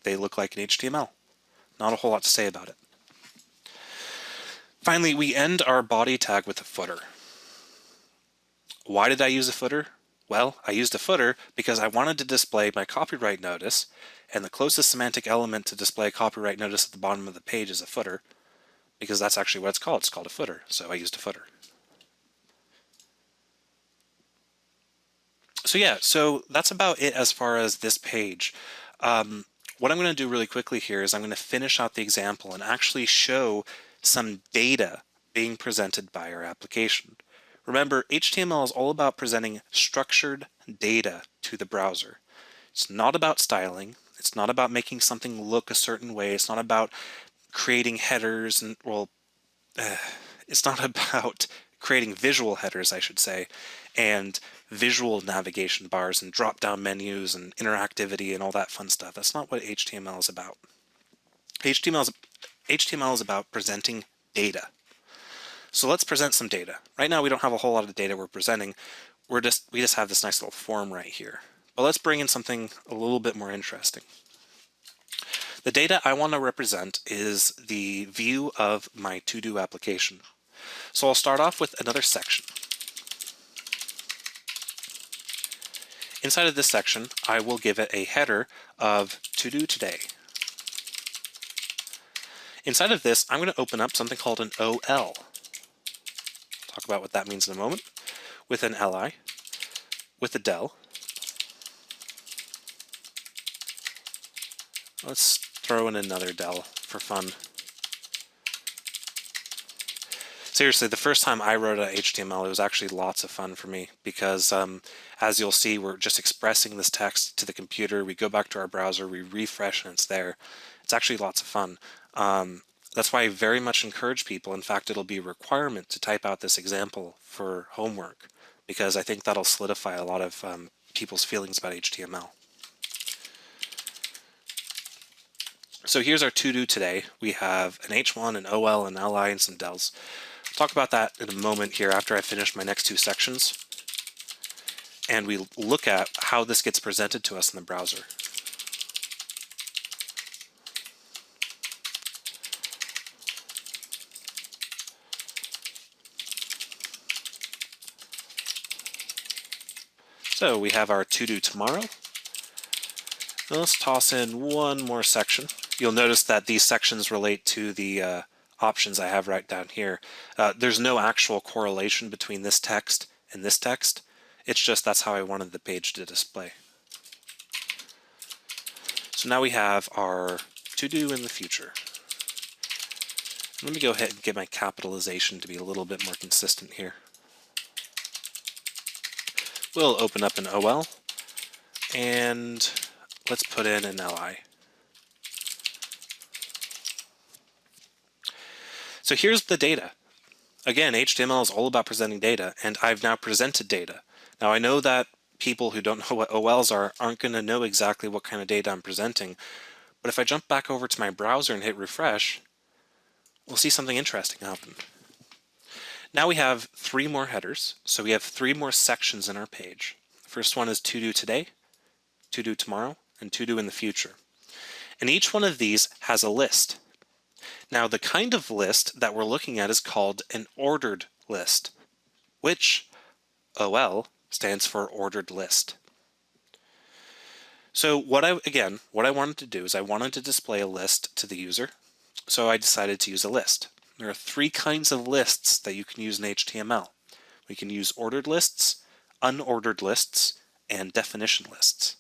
they look like in HTML. Not a whole lot to say about it. Finally, we end our body tag with a footer. Why did I use a footer? Well, I used a footer because I wanted to display my copyright notice, and the closest semantic element to display a copyright notice at the bottom of the page is a footer, because that's actually what it's called. It's called a footer, so I used a footer. So yeah, so that's about it as far as this page. What I'm going to do really quickly here is I'm going to finish out the example and actually show some data being presented by our application. Remember, HTML is all about presenting structured data to the browser. It's not about styling. It's not about making something look a certain way. It's not about creating headers and, it's not about creating visual headers, I should say, and visual navigation bars and drop-down menus and interactivity and all that fun stuff. That's not what HTML is about. HTML is about presenting data. So let's present some data. Right now we don't have a whole lot of data we're presenting. We just have this nice little form right here. But let's bring in something a little bit more interesting. The data I want to represent is the view of my to-do application. So I'll start off with another section. Inside of this section, I will give it a header of to do today. Inside of this, I'm going to open up something called an OL. Talk about what that means in a moment. With an li, with a del. Let's throw in another del for fun. Seriously, the first time I wrote a HTML, it was actually lots of fun for me because as you'll see, we're just expressing this text to the computer. We go back to our browser, we refresh, and it's there. It's actually lots of fun. That's why I very much encourage people. In fact, it'll be a requirement to type out this example for homework, because I think that'll solidify a lot of people's feelings about HTML. So here's our to-do today. We have an H1, an OL, an LI, and some DELs. I'll talk about that in a moment here after I finish my next two sections. And we look at how this gets presented to us in the browser. So we have our to-do tomorrow. Now let's toss in one more section. You'll notice that these sections relate to the options I have right down here. There's no actual correlation between this text and this text. It's just that's how I wanted the page to display. So now we have our to-do in the future. Let me go ahead and get my capitalization to be a little bit more consistent here. We'll open up an OL and let's put in an LI. So here's the data. Again, HTML is all about presenting data, and I've now presented data. Now I know that people who don't know what OLs are aren't going to know exactly what kind of data I'm presenting, but if I jump back over to my browser and hit refresh, we'll see something interesting happen. Now we have three more headers, so we have three more sections in our page. The first one is to do today, to do tomorrow, and to do in the future. And each one of these has a list. Now the kind of list that we're looking at is called an ordered list, which OL stands for ordered list. So what I wanted to do is I wanted to display a list to the user, so I decided to use a list. There are three kinds of lists that you can use in HTML. We can use ordered lists, unordered lists, and definition lists.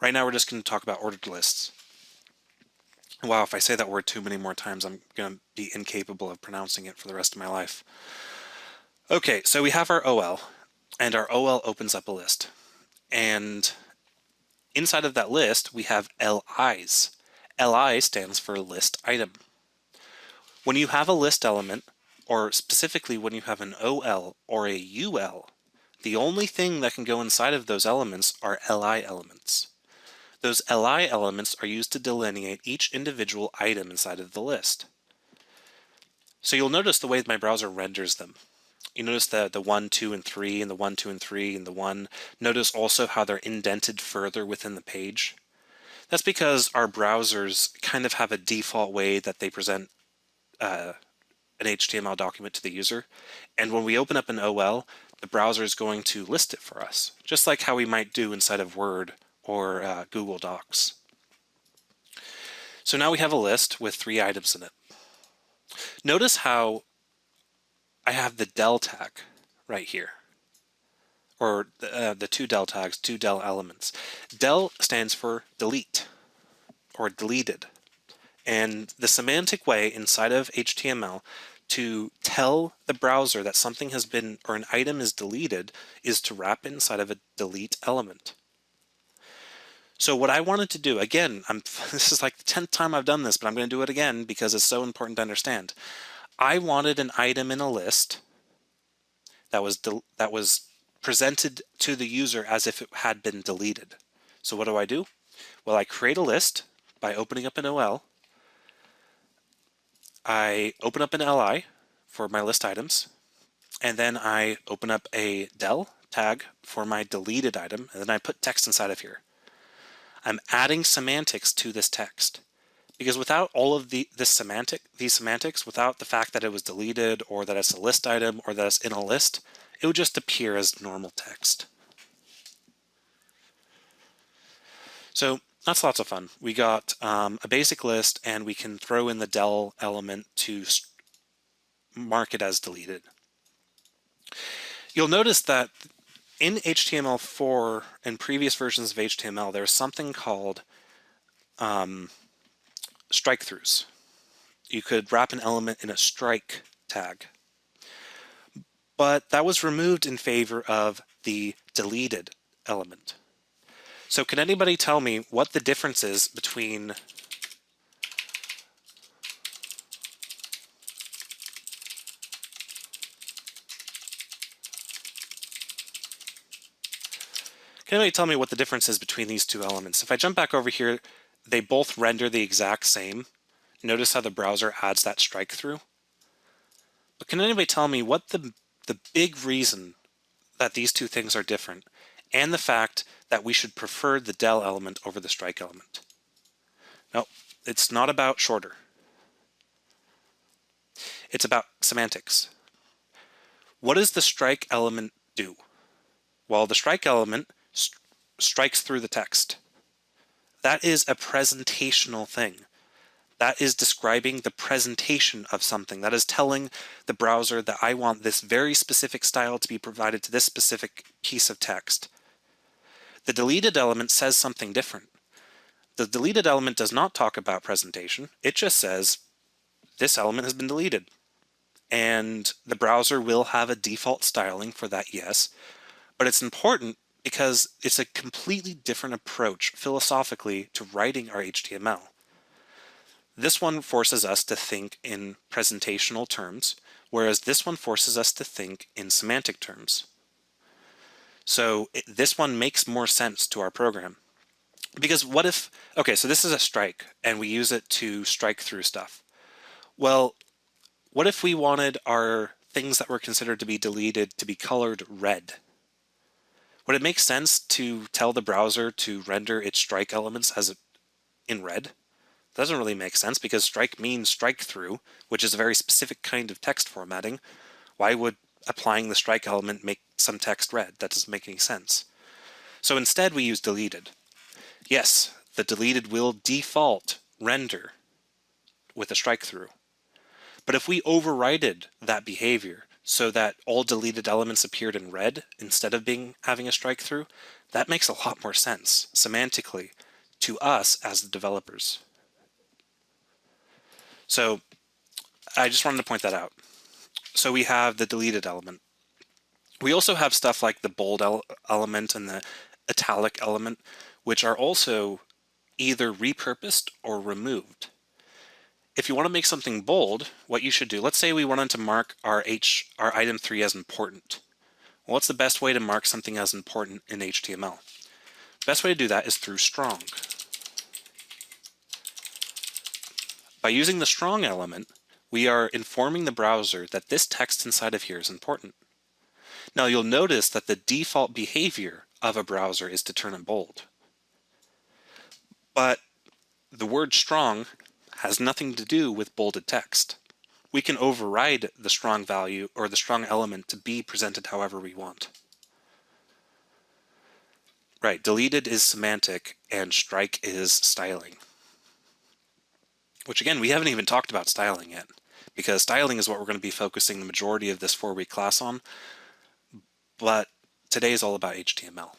Right now we're just going to talk about ordered lists. Wow, if I say that word too many more times, I'm going to be incapable of pronouncing it for the rest of my life. Okay, so we have our OL, and our OL opens up a list. And inside of that list, we have LIs. LI stands for list item. When you have a list element, or specifically when you have an OL or a UL, the only thing that can go inside of those elements are LI elements. Those LI elements are used to delineate each individual item inside of the list. So you'll notice the way my browser renders them. You notice the 1, 2, and 3, and the 1, 2, and 3, and the 1. Notice also how they're indented further within the page. That's because our browsers kind of have a default way that they present an HTML document to the user. And when we open up an OL, the browser is going to list it for us, just like how we might do inside of Word or Google Docs. So now we have a list with 3 items in it. Notice how I have the del tag right here, or the 2 del tags, 2 del elements. Del stands for delete or deleted. And the semantic way inside of HTML to tell the browser that something has been, or an item is deleted, is to wrap inside of a delete element. So what I wanted to do, again, this is like the 10th time I've done this, but I'm going to do it again because it's so important to understand. I wanted an item in a list that was presented to the user as if it had been deleted. So what do? Well, I create a list by opening up an OL. I open up an LI for my list items, and then I open up a del tag for my deleted item, and then I put text inside of here. I'm adding semantics to this text, because without all of these semantics, without the fact that it was deleted or that it's a list item or that it's in a list, it would just appear as normal text. So that's lots of fun. We got a basic list, and we can throw in the del element to mark it as deleted. You'll notice that in HTML4 and previous versions of HTML, there's something called strike-throughs. You could wrap an element in a strike tag. But that was removed in favor of the deleted element. So can anybody tell me what the difference is between Can anybody tell me what the difference is between these two elements? If I jump back over here, they both render the exact same. Notice how the browser adds that strike through. But can anybody tell me what the big reason that these two things are different, and the fact that we should prefer the del element over the strike element? No, it's not about shorter. It's about semantics. What does the strike element do? Well, the strike element strikes through the text. That is a presentational thing. That is describing the presentation of something. That is telling the browser that I want this very specific style to be provided to this specific piece of text. The deleted element says something different. The deleted element does not talk about presentation. It just says this element has been deleted. And the browser will have a default styling for that, yes. But it's important because it's a completely different approach philosophically to writing our HTML. This one forces us to think in presentational terms, whereas this one forces us to think in semantic terms. So this one makes more sense to our program. Because what if, okay, so this is a strike, and we use it to strike through stuff. Well, what if we wanted our things that were considered to be deleted to be colored red? Would it make sense to tell the browser to render its strike elements as in red? That doesn't really make sense because strike means strike through, which is a very specific kind of text formatting. Why would applying the strike element make some text red? That doesn't make any sense. So instead we use deleted. Yes, the deleted will default render with a strike through. But if we overrided that behavior so that all deleted elements appeared in red instead of having a strike through, that makes a lot more sense semantically to us as the developers. So I just wanted to point that out. So we have the deleted element. We also have stuff like the bold element and the italic element, which are also either repurposed or removed. If you want to make something bold, what you should do, let's say we wanted to mark our item 3 as important. Well, what's the best way to mark something as important in HTML? The best way to do that is through strong. By using the strong element, we are informing the browser that this text inside of here is important. Now you'll notice that the default behavior of a browser is to turn it bold. But the word strong has nothing to do with bolded text. We can override the strong value or the strong element to be presented however we want. Right, deleted is semantic and strike is styling. Which again, we haven't even talked about styling yet, because styling is what we're going to be focusing the majority of this 4-week class on, but today is all about HTML.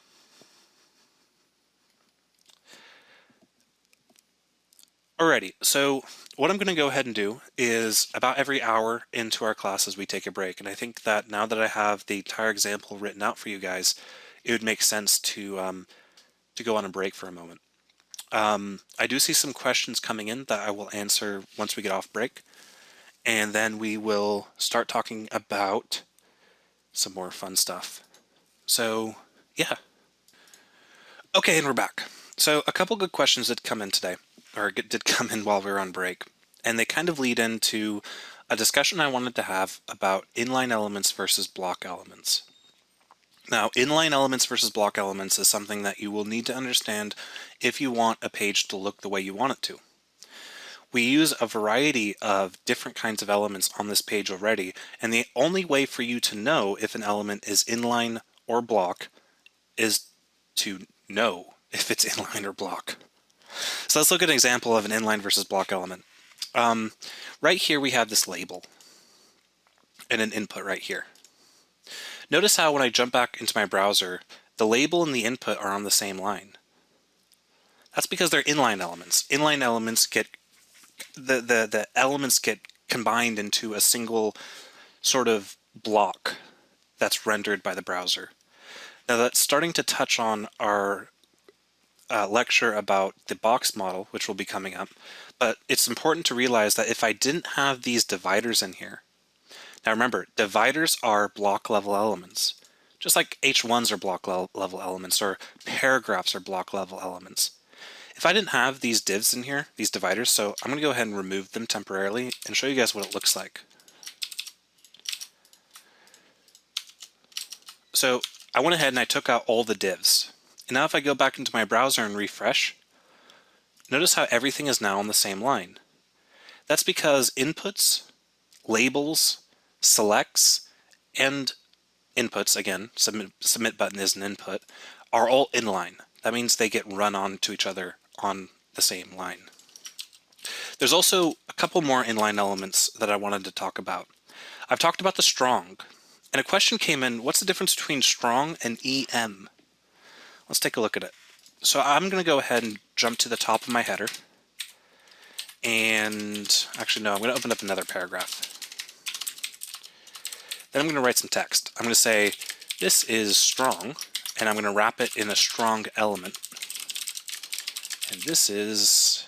Alrighty, so what I'm going to go ahead and do is about every hour into our classes we take a break, and I think that now that I have the entire example written out for you guys, it would make sense to go on a break for a moment. I do see some questions coming in that I will answer once we get off break, and then we will start talking about some more fun stuff. So, yeah. Okay, and we're back. So a couple good questions did come in today, or did come in while we were on break, and they kind of lead into a discussion I wanted to have about inline elements versus block elements. Now, inline elements versus block elements is something that you will need to understand if you want a page to look the way you want it to. We use a variety of different kinds of elements on this page already, and the only way for you to know if an element is inline or block is to know if it's inline or block. So let's look at an example of an inline versus block element. Right here we have this label and an input right here. Notice how when I jump back into my browser, the label and the input are on the same line. That's because they're inline elements. Inline elements get, the elements get combined into a single sort of block that's rendered by the browser. Now that's starting to touch on our lecture about the box model, which will be coming up, but it's important to realize that if I didn't have these dividers in here, now remember, dividers are block level elements. just like H1s are block level elements, or paragraphs are block level elements. If I didn't have these divs in here, these dividers, so I'm going to go ahead and remove them temporarily and show you guys what it looks like. So I went ahead and I took out all the divs. And now if I go back into my browser and refresh, notice how everything is now on the same line. That's because inputs, labels, selects, and inputs, again, submit button is an input, are all inline. That means they get run onto each other on the same line. There's also a couple more inline elements that I wanted to talk about. I've talked about the strong, and a question came in, what's the difference between strong and EM? Let's take a look at it. So I'm going to go ahead and jump to the top of my header. And actually, no, I'm going to open up another paragraph. Then I'm going to write some text. I'm going to say, this is strong, and I'm going to wrap it in a strong element. And this is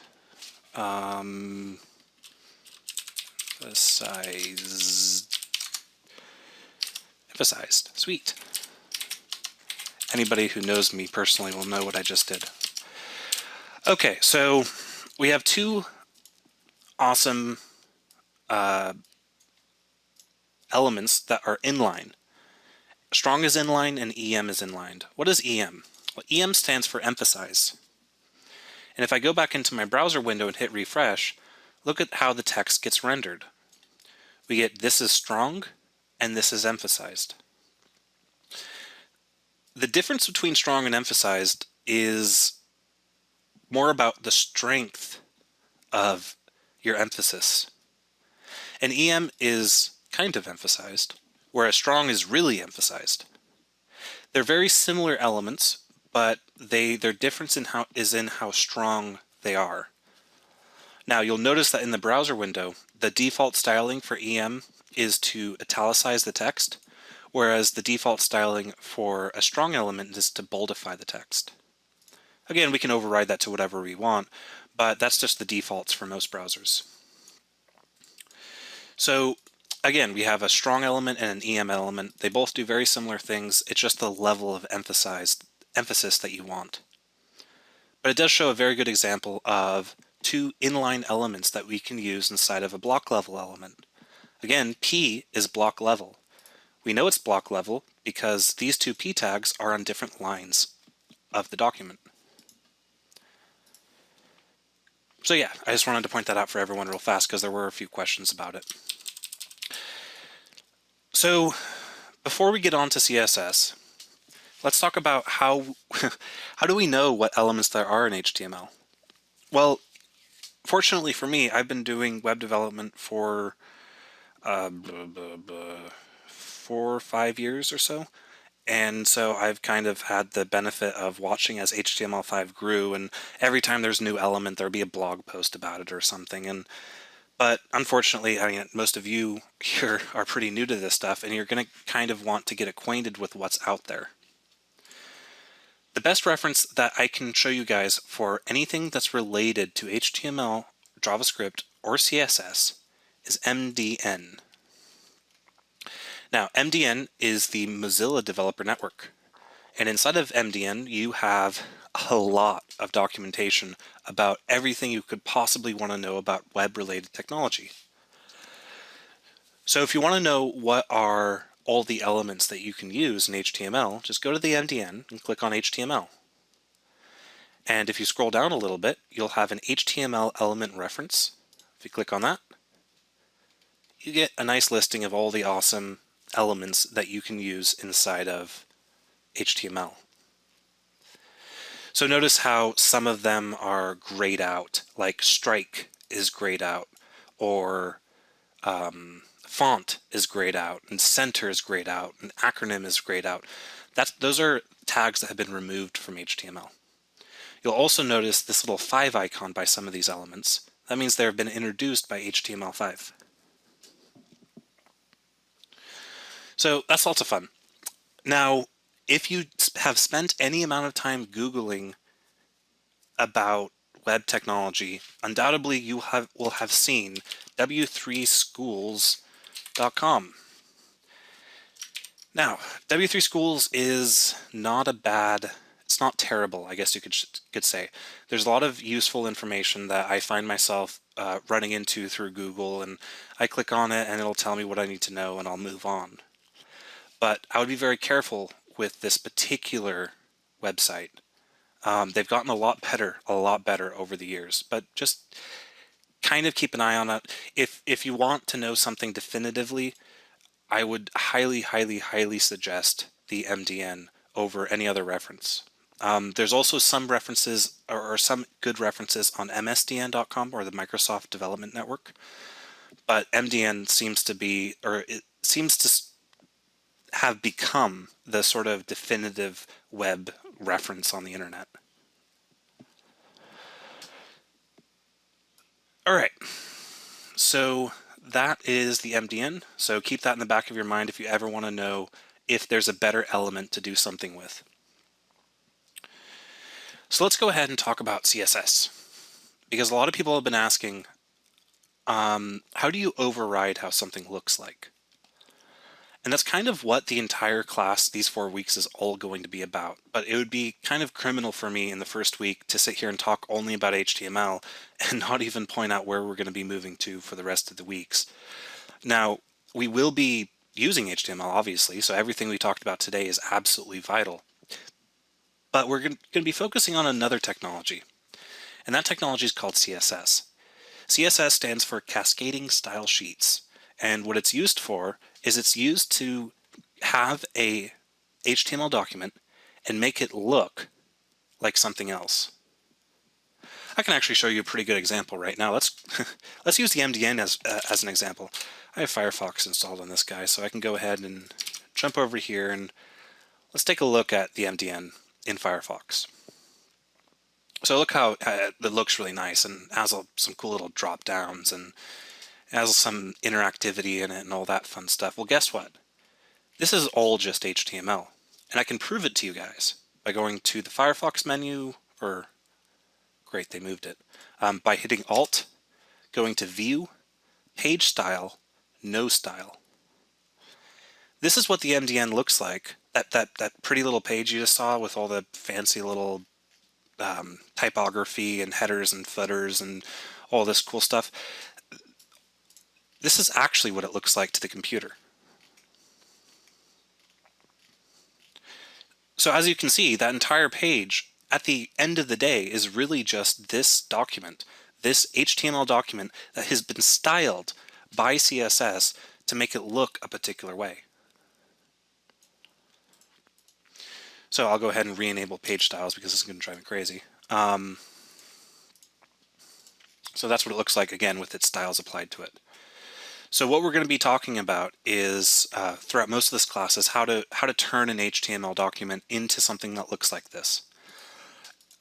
emphasized. Sweet. Anybody who knows me personally will know what I just did. Okay, so we have two awesome elements that are inline. Strong is inline and EM is inline. What is EM? Well, EM stands for emphasize. And if I go back into my browser window and hit refresh, look at how the text gets rendered. We get this is strong and this is emphasized. The difference between strong and emphasized is more about the strength of your emphasis. And EM is kind of emphasized, whereas strong is really emphasized. They're very similar elements, but their difference is in how strong they are. Now you'll notice that in the browser window, the default styling for EM is to italicize the text, whereas the default styling for a strong element is to boldify the text. Again, we can override that to whatever we want, but that's just the defaults for most browsers. So again, we have a strong element and an EM element. They both do very similar things. It's just the level of emphasis that you want. But it does show a very good example of two inline elements that we can use inside of a block level element. Again, P is block level. We know it's block level because these two P tags are on different lines of the document. So yeah, I just wanted to point that out for everyone real fast because there were a few questions about it. So before we get on to CSS, let's talk about how do we know what elements there are in HTML? Well, fortunately for me, I've been doing web development for 4 or 5 years or so. And so I've kind of had the benefit of watching as HTML5 grew, and every time there's a new element, there'll be a blog post about it or something. But unfortunately, I mean, most of you here are pretty new to this stuff, and you're going to kind of want to get acquainted with what's out there. The best reference that I can show you guys for anything that's related to HTML, JavaScript, or CSS is MDN. Now, MDN is the Mozilla Developer Network. And inside of MDN, you have a lot of documentation about everything you could possibly want to know about web-related technology. So if you want to know what are all the elements that you can use in HTML, just go to the MDN and click on HTML. And if you scroll down a little bit, you'll have an HTML element reference. If you click on that, you get a nice listing of all the awesome elements that you can use inside of HTML. So notice how some of them are grayed out, like strike is grayed out, or font is grayed out, and center is grayed out, and acronym is grayed out. Those are tags that have been removed from HTML. You'll also notice this little 5 icon by some of these elements. That means they have been introduced by HTML5. So that's lots of fun. Now, if you have spent any amount of time Googling about web technology, undoubtedly you will have seen w3schools.com. Now, W3 Schools is not a bad, it's not terrible, I guess you could say. There's a lot of useful information that I find myself running into through Google, and I click on it and it'll tell me what I need to know and I'll move on. But I would be very careful with this particular website. They've gotten a lot better over the years, but just kind of keep an eye on it. If you want to know something definitively, I would highly suggest the MDN over any other reference. There's also some references or some good references on MSDN.com or the Microsoft Development Network, but MDN seems to be, or it seems to have become the sort of definitive web reference on the internet. All right, so that is the MDN. So keep that in the back of your mind if you ever want to know if there's a better element to do something with. So let's go ahead and talk about CSS, because a lot of people have been asking, how do you override how something looks like? And that's kind of what the entire class, these 4 weeks, is all going to be about. But it would be kind of criminal for me in the first week to sit here and talk only about HTML and not even point out where we're going to be moving to for the rest of the weeks. Now, we will be using HTML, obviously, so everything we talked about today is absolutely vital. But we're going to be focusing on another technology, and that technology is called CSS. CSS stands for Cascading Style Sheets, and what it's used for is it's used to have a HTML document and make it look like something else. I can actually show you a pretty good example right now. Let's use the MDN as an example. I have Firefox installed on this guy, so I can go ahead and jump over here and let's take a look at the MDN in Firefox. So look how it looks really nice and has some cool little drop downs and has some interactivity in it and all that fun stuff. Well, guess what? This is all just HTML, and I can prove it to you guys by going to the Firefox menu, or great, they moved it, by hitting Alt, going to View, Page Style, No Style. This is what the MDN looks like. That pretty little page you just saw with all the fancy little typography and headers and footers and all this cool stuff. This is actually what it looks like to the computer. So as you can see, that entire page at the end of the day is really just this document, this HTML document that has been styled by CSS to make it look a particular way. So I'll go ahead and re-enable page styles because this is going to drive me crazy. So that's what it looks like, again, with its styles applied to it. So what we're going to be talking about is, throughout most of this class, is how to turn an HTML document into something that looks like this.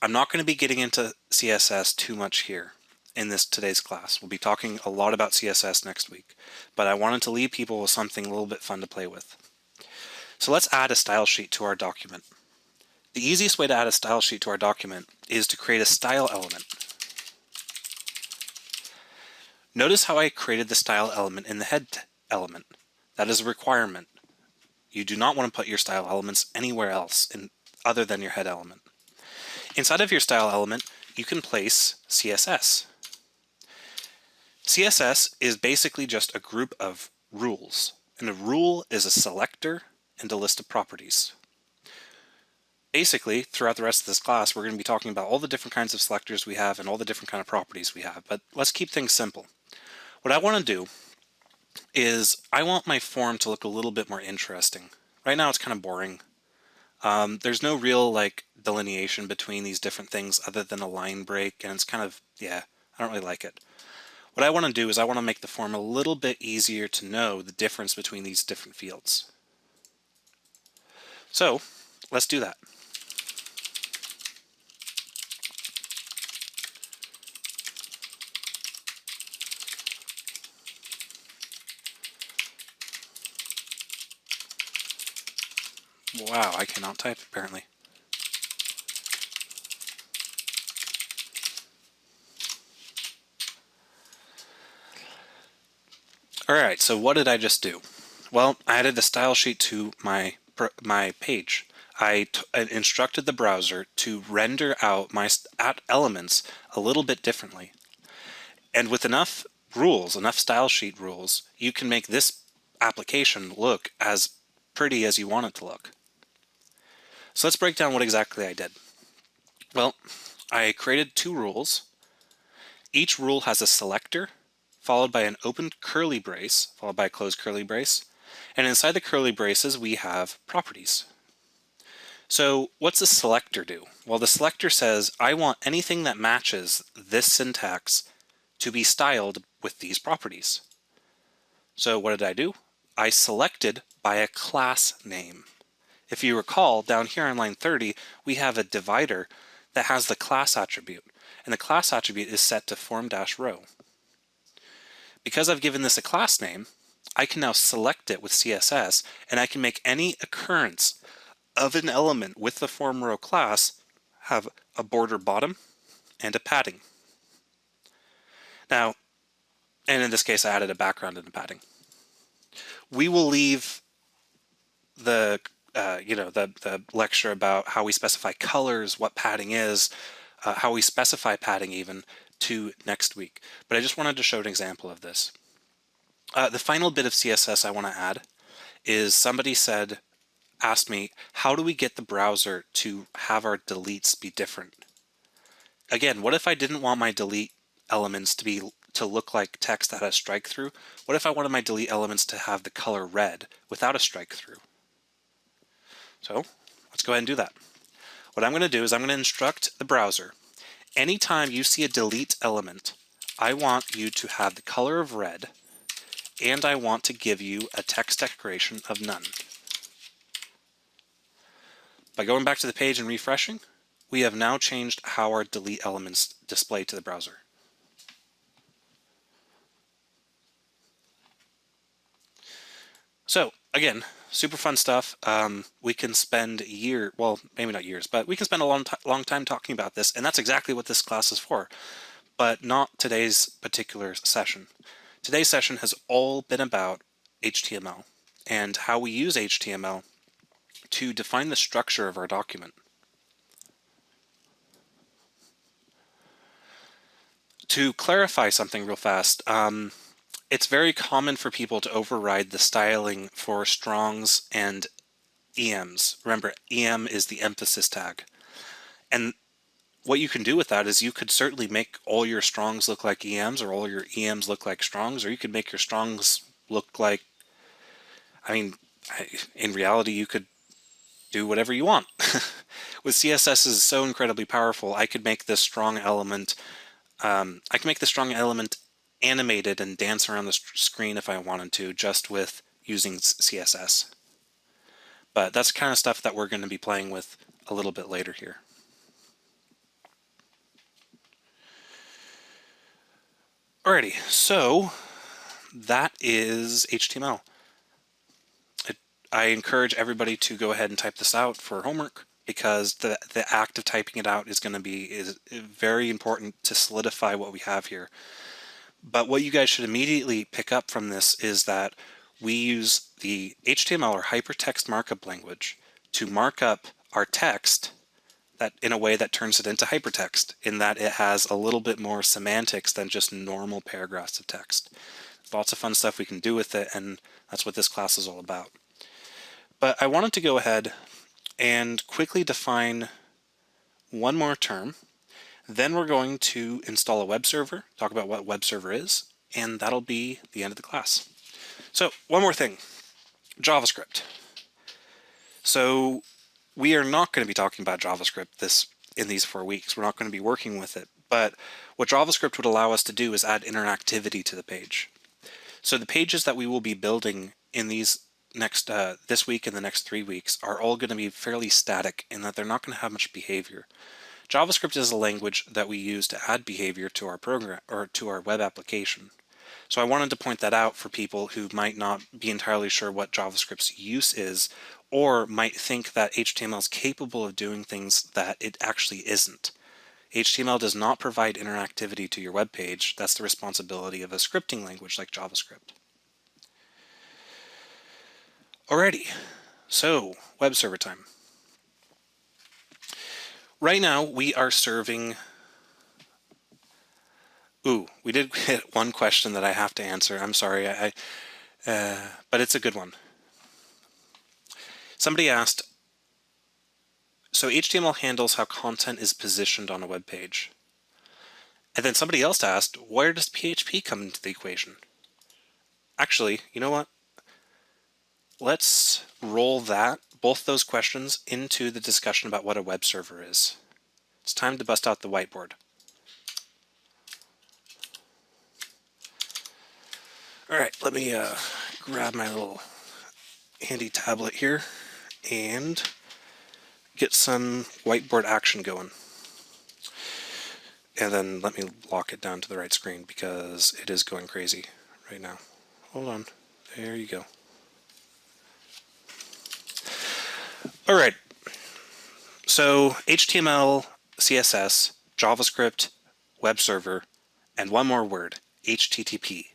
I'm not going to be getting into CSS too much here in today's class. We'll be talking a lot about CSS next week, but I wanted to leave people with something a little bit fun to play with. So let's add a style sheet to our document. The easiest way to add a style sheet to our document is to create a style element. Notice how I created the style element in the head element. That is a requirement. You do not want to put your style elements anywhere else other than your head element. Inside of your style element, you can place CSS. CSS is basically just a group of rules, and a rule is a selector and a list of properties. Basically, throughout the rest of this class, we're going to be talking about all the different kinds of selectors we have and all the different kind of properties we have, but let's keep things simple. What I want to do is I want my form to look a little bit more interesting. Right now it's kind of boring. There's no real delineation between these different things other than a line break, and it's kind of, yeah, I don't really like it. What I want to do is I want to make the form a little bit easier to know the difference between these different fields. So let's do that. Wow, I cannot type apparently. All right, so what did I just do? Well, I added a style sheet to my page. I instructed the browser to render out my elements a little bit differently. And with enough rules, enough style sheet rules, you can make this application look as pretty as you want it to look. So let's break down what exactly I did. Well, I created 2 rules. Each rule has a selector, followed by an open curly brace, followed by a closed curly brace. And inside the curly braces, we have properties. So what's the selector do? Well, the selector says, I want anything that matches this syntax to be styled with these properties. So what did I do? I selected by a class name. If you recall, down here on line 30, we have a divider that has the class attribute, and the class attribute is set to form-row. Because I've given this a class name, I can now select it with CSS, and I can make any occurrence of an element with the form row class have a border bottom and a padding. Now, and in this case, I added a background and a padding. We will leave the the lecture about how we specify colors, what padding is, how we specify padding even, to next week. But I just wanted to show an example of this. The final bit of CSS I want to add is somebody asked me, how do we get the browser to have our deletes be different? Again, what if I didn't want my delete elements to look like text that has strike through? What if I wanted my delete elements to have the color red without a strike through? So let's go ahead and do that. What I'm going to do is I'm going to instruct the browser, anytime you see a delete element, I want you to have the color of red, and I want to give you a text decoration of none. By going back to the page and refreshing, we have now changed how our delete elements display to the browser. So again, super fun stuff. We can spend well, maybe not years, but we can spend a long time talking about this, and that's exactly what this class is for, but not today's particular session. Today's session has all been about HTML and how we use HTML to define the structure of our document. To clarify something real fast, it's very common for people to override the styling for strongs and EMs. Remember, EM is the emphasis tag. And what you can do with that is you could certainly make all your strongs look like EMs, or all your EMs look like strongs, or you could make your strongs look like, in reality, you could do whatever you want. With CSS is so incredibly powerful, I could make this strong element animated and dance around the screen if I wanted to, just with using CSS. But that's the kind of stuff that we're going to be playing with a little bit later here. Alrighty, so that is HTML. I encourage everybody to go ahead and type this out for homework, because the act of typing it out is going to be very important to solidify what we have here. But what you guys should immediately pick up from this is that we use the HTML, or hypertext markup language, to mark up our text that in a way that turns it into hypertext, in that it has a little bit more semantics than just normal paragraphs of text. Lots of fun stuff we can do with it, and that's what this class is all about. But I wanted to go ahead and quickly define one more term. Then we're going to install a web server, talk about what web server is, and that'll be the end of the class. So one more thing, JavaScript. So we are not going to be talking about JavaScript in these 4 weeks. We're not going to be working with it. But what JavaScript would allow us to do is add interactivity to the page. So the pages that we will be building in these this week and the next 3 weeks are all going to be fairly static, in that they're not going to have much behavior. JavaScript is a language that we use to add behavior to our program, or to our web application. So I wanted to point that out for people who might not be entirely sure what JavaScript's use is, or might think that HTML is capable of doing things that it actually isn't. HTML does not provide interactivity to your web page. That's the responsibility of a scripting language like JavaScript. Alrighty, so web server time. Right now we are serving. Ooh, we did hit one question that I have to answer. I'm sorry, but it's a good one. Somebody asked, so HTML handles how content is positioned on a web page. And then somebody else asked, where does PHP come into the equation? Actually, you know what? Let's roll both those questions into the discussion about what a web server is. It's time to bust out the whiteboard. All right, let me grab my little handy tablet here and get some whiteboard action going. And then let me lock it down to the right screen because it is going crazy right now. Hold on. There you go. All right. So HTML, CSS, JavaScript, web server, and one more word, HTTP.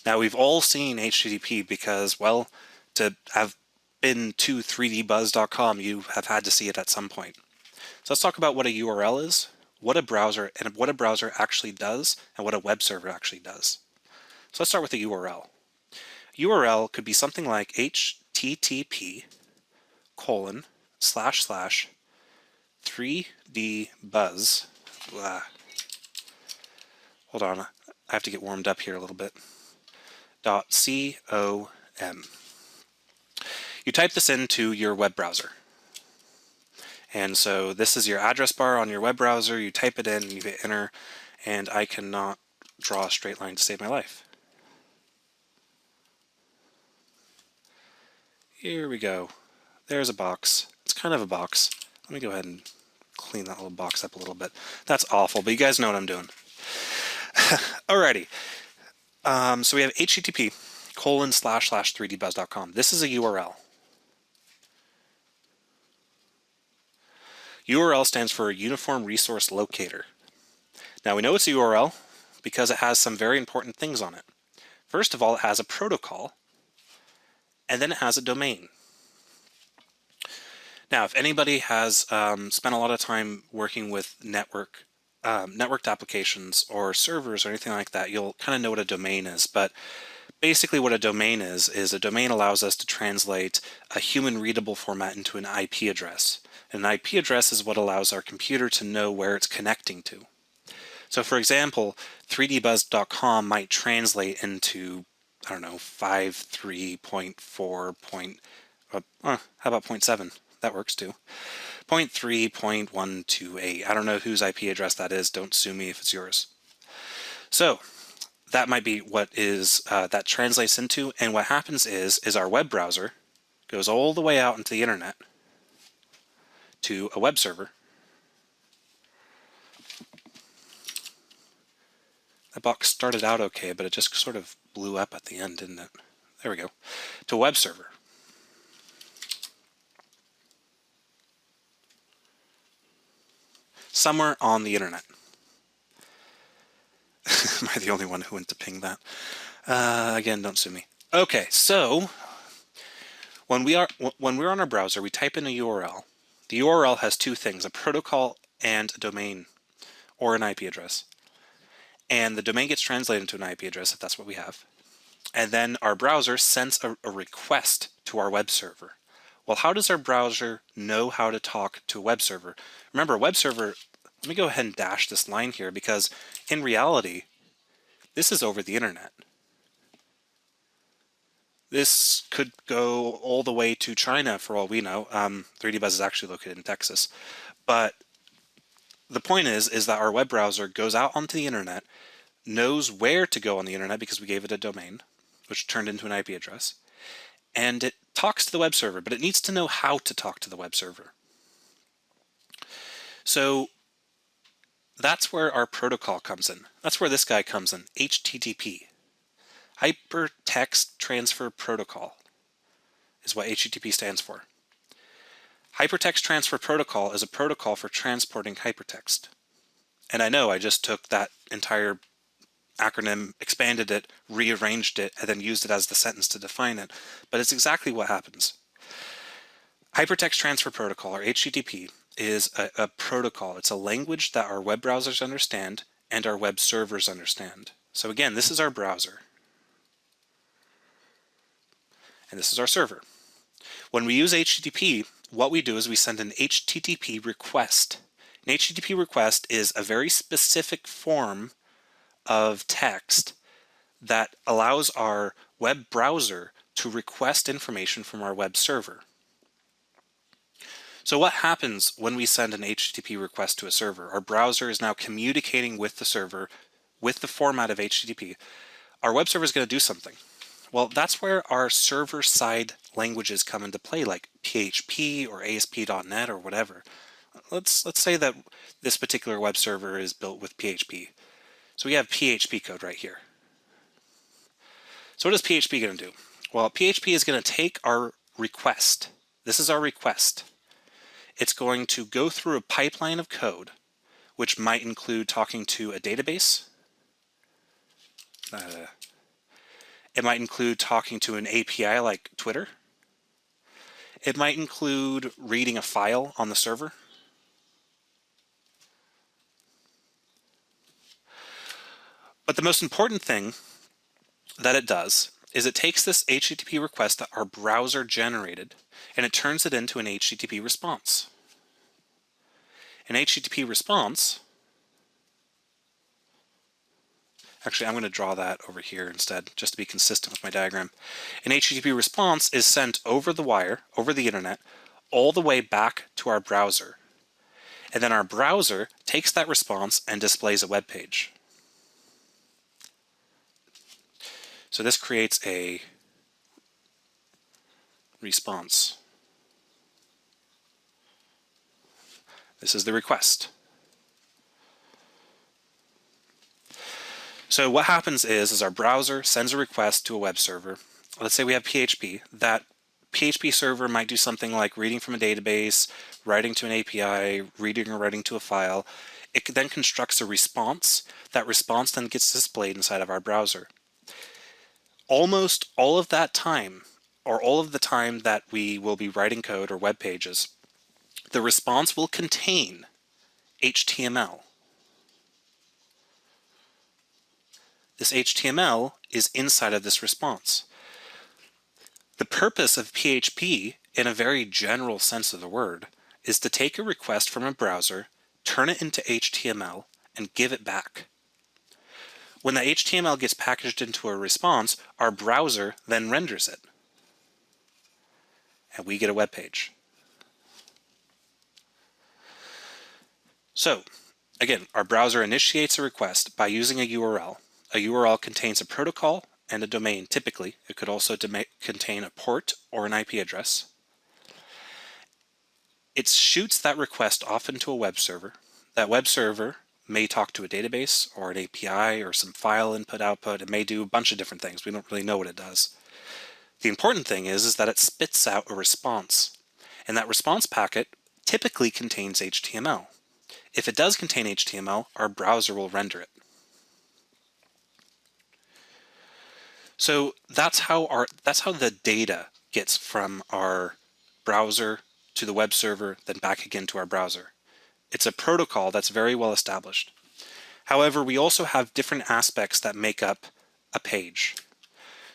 Now we've all seen HTTP because, well, to have been to 3dbuzz.com, you have had to see it at some point. So let's talk about what a URL is, what a browser actually does, and what a web server actually does. So let's start with the URL. URL could be something like http://3dbuzz. Hold on, I have to get warmed up here a little bit. .com. You type this into your web browser. And so this is your address bar on your web browser. You type it in, you hit enter, and I cannot draw a straight line to save my life. Here we go. There's a box. It's kind of a box. Let me go ahead and clean that little box up a little bit. That's awful, but you guys know what I'm doing. Alrighty. So we have http://3dbuzz.com. This is a URL. URL stands for Uniform Resource Locator. Now we know it's a URL because it has some very important things on it. First of all, it has a protocol, and then it has a domain. Now, if anybody has spent a lot of time working with networked applications or servers or anything like that, you'll kind of know what a domain is. But basically what a domain is a domain allows us to translate a human readable format into an IP address. And an IP address is what allows our computer to know where it's connecting to. So for example, 3dbuzz.com might translate into, I don't know, 53.4. How about 0.7? That works too. 0.3.128. I don't know whose IP address that is. Don't sue me if it's yours. So that might be what is that translates into. And what happens is our web browser goes all the way out into the internet to a web server. That box started out okay, but it just sort of blew up at the end, didn't it? There we go. To a web server. Somewhere on the internet. Am I the only one who went to ping that? Again, don't sue me. Okay, so when we're on our browser, we type in a URL. The URL has two things, a protocol and a domain, or an IP address. And the domain gets translated into an IP address if that's what we have. And then our browser sends a request to our web server. Well, how does our browser know how to talk to a web server? Remember, a web server, let me go ahead and dash this line here because in reality, this is over the internet. This could go all the way to China for all we know. 3dbuzz is actually located in Texas. But the point is that our web browser goes out onto the internet, knows where to go on the internet because we gave it a domain, which turned into an IP address, and it talks to the web server, but it needs to know how to talk to the web server. So that's where our protocol comes in. That's where this guy comes in, HTTP. Hypertext Transfer Protocol is what HTTP stands for. Hypertext Transfer Protocol is a protocol for transporting hypertext. And I know I just took that entire acronym, expanded it, rearranged it, and then used it as the sentence to define it, but it's exactly what happens. Hypertext Transfer Protocol, or HTTP, is a protocol. It's a language that our web browsers understand and our web servers understand. So again, this is our browser, and this is our server. When we use HTTP, what we do is we send an HTTP request. An HTTP request is a very specific form of text that allows our web browser to request information from our web server. So what happens when we send an HTTP request to a server? Our browser is now communicating with the server with the format of HTTP. Our web server is going to do something. Well, that's where our server-side languages come into play, like PHP or ASP.NET or whatever. Let's say that this particular web server is built with PHP. So we have PHP code right here. So what is PHP going to do? Well, PHP is going to take our request. This is our request. It's going to go through a pipeline of code, which might include talking to a database. It might include talking to an API like Twitter. It might include reading a file on the server. But the most important thing that it does is it takes this HTTP request that our browser generated and it turns it into an HTTP response. An HTTP response, actually I'm going to draw that over here instead just to be consistent with my diagram. An HTTP response is sent over the wire, over the internet, all the way back to our browser. And then our browser takes that response and displays a web page. So this creates a response. This is the request. So what happens is our browser sends a request to a web server. Let's say we have PHP. That PHP server might do something like reading from a database, writing to an API, reading or writing to a file. It then constructs a response. That response then gets displayed inside of our browser. Almost all of that time, or all of the time that we will be writing code or web pages, the response will contain HTML. This HTML is inside of this response. The purpose of PHP, in a very general sense of the word, is to take a request from a browser, turn it into HTML, and give it back. When the HTML gets packaged into a response, our browser then renders it. And we get a web page. So, again, our browser initiates a request by using a URL. A URL contains a protocol and a domain, typically. It could also contain a port or an IP address. It shoots that request off into a web server. That web server may talk to a database or an API or some file input-output. It may do a bunch of different things. We don't really know what it does. The important thing is that it spits out a response. And that response packet typically contains HTML. If it does contain HTML, our browser will render it. So that's how the data gets from our browser to the web server, then back again to our browser. It's a protocol that's very well established. However, we also have different aspects that make up a page.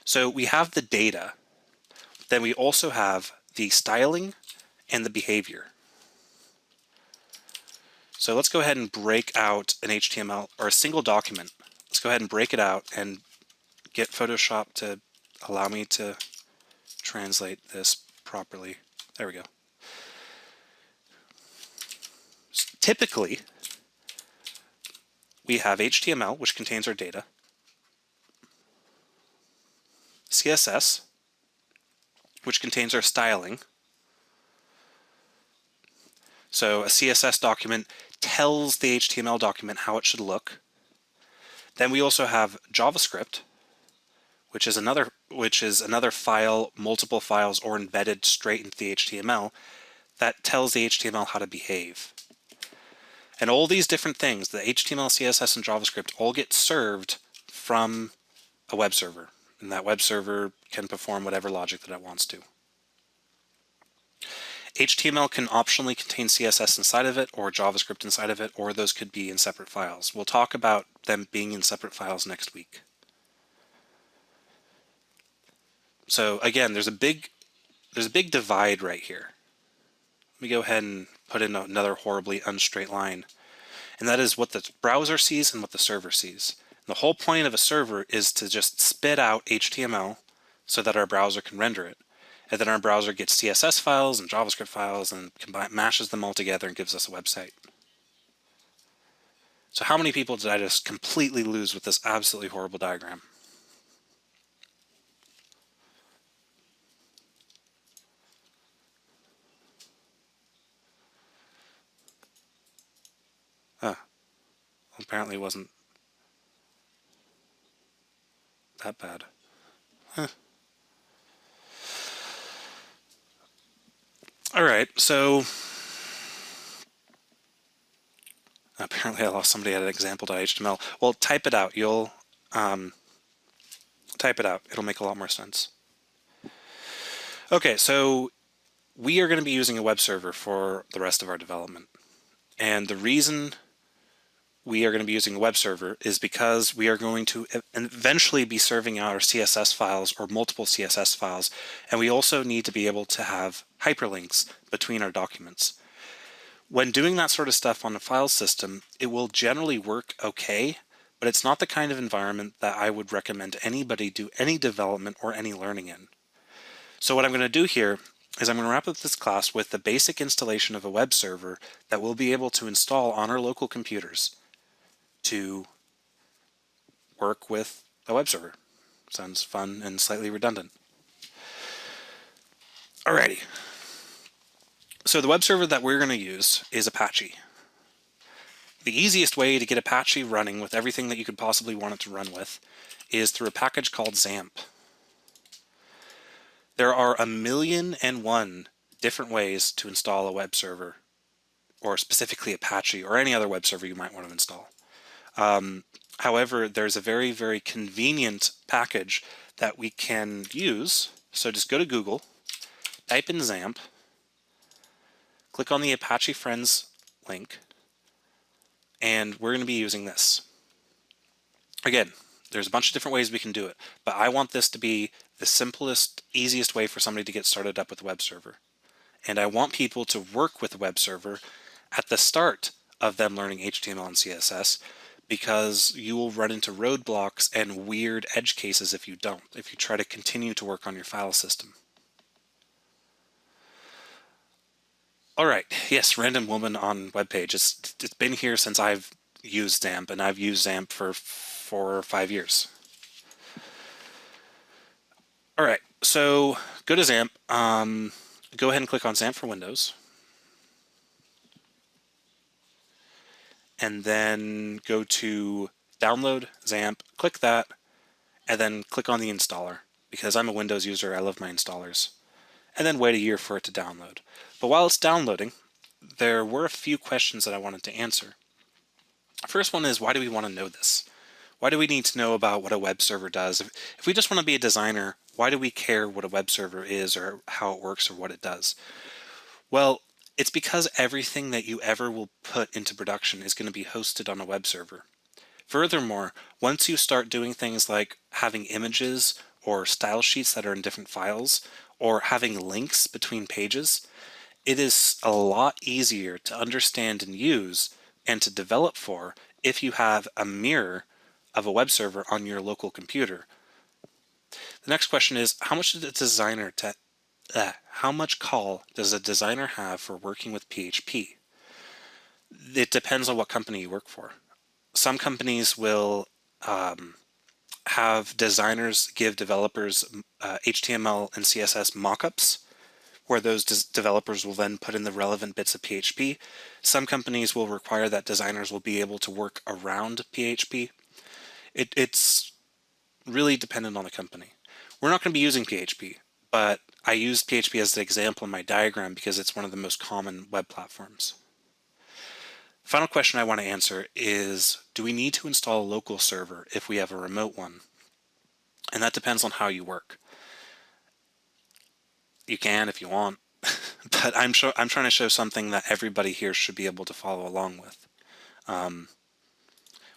So we have the data, then we also have the styling and the behavior. So let's go ahead and break out an HTML or a single document. Let's go ahead and break it out and get Photoshop to allow me to translate this properly. There we go. Typically, we have HTML, which contains our data, CSS, which contains our styling. So a CSS document tells the HTML document how it should look. Then we also have JavaScript, which is another file, multiple files, or embedded straight into the HTML that tells the HTML how to behave. And all these different things, the HTML, CSS, and JavaScript, all get served from a web server, and that web server can perform whatever logic that it wants to. HTML can optionally contain CSS inside of it or JavaScript inside of it, or those could be in separate files. We'll talk about them being in separate files next week. So again, there's a big divide right here. Let me go ahead and put in another horribly unstraight line. And that is what the browser sees and what the server sees. The whole point of a server is to just spit out HTML so that our browser can render it. And then our browser gets CSS files and JavaScript files and mashes them all together and gives us a website. So how many people did I just completely lose with this absolutely horrible diagram? Apparently it wasn't that bad. All right, so apparently I lost somebody at example.html. Well, type it out. You'll type it out. It'll make a lot more sense. Okay, so we are going to be using a web server for the rest of our development. And the reason we are going to be using a web server is because we are going to eventually be serving out our CSS files or multiple CSS files, and we also need to be able to have hyperlinks between our documents. When doing that sort of stuff on a file system, it will generally work okay, but it's not the kind of environment that I would recommend anybody do any development or any learning in. So what I'm going to do here is I'm going to wrap up this class with the basic installation of a web server that we'll be able to install on our local computers to work with a web server. Sounds fun and slightly redundant. Alrighty. So the web server that we're going to use is Apache. The easiest way to get Apache running with everything that you could possibly want it to run with is through a package called XAMPP. There are 1,000,001 different ways to install a web server, or specifically Apache or any other web server you might want to install. However, there's a very, very convenient package that we can use. So just go to Google, type in XAMPP, click on the Apache Friends link, and we're going to be using this. Again, there's a bunch of different ways we can do it, but I want this to be the simplest, easiest way for somebody to get started up with a web server. And I want people to work with a web server at the start of them learning HTML and CSS, because you will run into roadblocks and weird edge cases if you don't, if you try to continue to work on your file system. All right, yes, random woman on webpage. It's been here since I've used XAMPP, and I've used XAMPP for 4 or 5 years. All right, so go to XAMPP. Go ahead and click on XAMPP for Windows. And then go to download XAMPP, click that, and then click on the installer. Because I'm a Windows user, I love my installers. And then wait a year for it to download. But while it's downloading, there were a few questions that I wanted to answer. First one is, why do we want to know this? Why do we need to know about what a web server does? If we just want to be a designer, why do we care what a web server is or how it works or what it does? Well, it's because everything that you ever will put into production is going to be hosted on a web server. Furthermore, once you start doing things like having images or style sheets that are in different files, or having links between pages, it is a lot easier to understand and use and to develop for if you have a mirror of a web server on your local computer. The next question is, how much call does a designer have for working with PHP? It depends on what company you work for. Some companies will have designers give developers HTML and CSS mockups, where those developers will then put in the relevant bits of PHP. Some companies will require that designers will be able to work around PHP. It's really dependent on the company. We're not going to be using PHP, but I used PHP as an example in my diagram because it's one of the most common web platforms. Final question I want to answer is, do we need to install a local server if we have a remote one? And that depends on how you work. You can if you want, but I'm trying to show something that everybody here should be able to follow along with.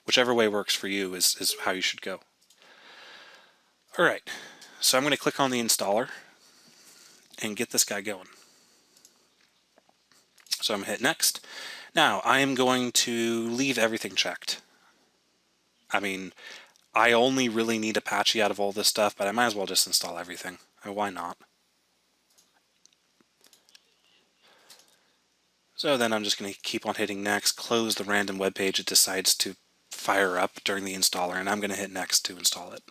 Whichever way works for you is how you should go. All right, so I'm going to click on the installer and get this guy going. So I'm going to hit next. Now I am going to leave everything checked. I mean, I only really need Apache out of all this stuff, but I might as well just install everything. Why not? So then I'm just going to keep on hitting next, close the random web page it decides to fire up during the installer, and I'm going to hit next to install it.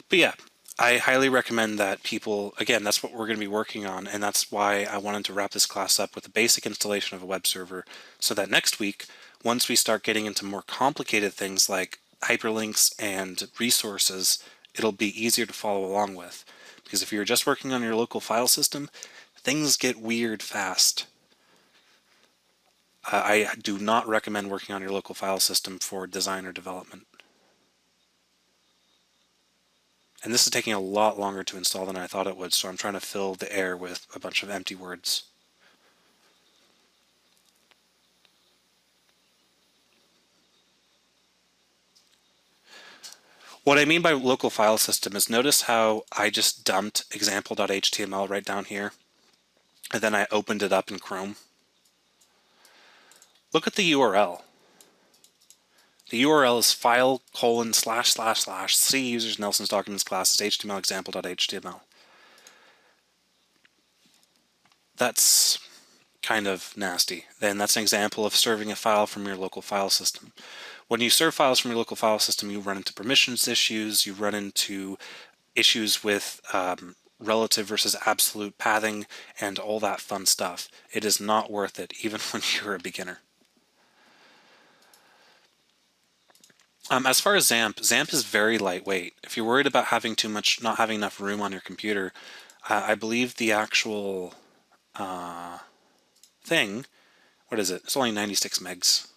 But yeah, I highly recommend that people, again, that's what we're going to be working on, and that's why I wanted to wrap this class up with a basic installation of a web server, so that next week, once we start getting into more complicated things like hyperlinks and resources, it'll be easier to follow along with. Because if you're just working on your local file system, things get weird fast. I do not recommend working on your local file system for design or development. And this is taking a lot longer to install than I thought it would, so I'm trying to fill the air with a bunch of empty words. What I mean by local file system is, notice how I just dumped example.html right down here, and then I opened it up in Chrome. Look at the URL. The URL is file://c users Nelson's documents classes HTML example.html. That's kind of nasty. Then that's an example of serving a file from your local file system. When you serve files from your local file system, you run into permissions issues, you run into issues with relative versus absolute pathing and all that fun stuff. It is not worth it, even when you're a beginner. As far as XAMPP is very lightweight. If you're worried about having too much, not having enough room on your computer, I believe the actual thing, what is it? It's only 96 megs.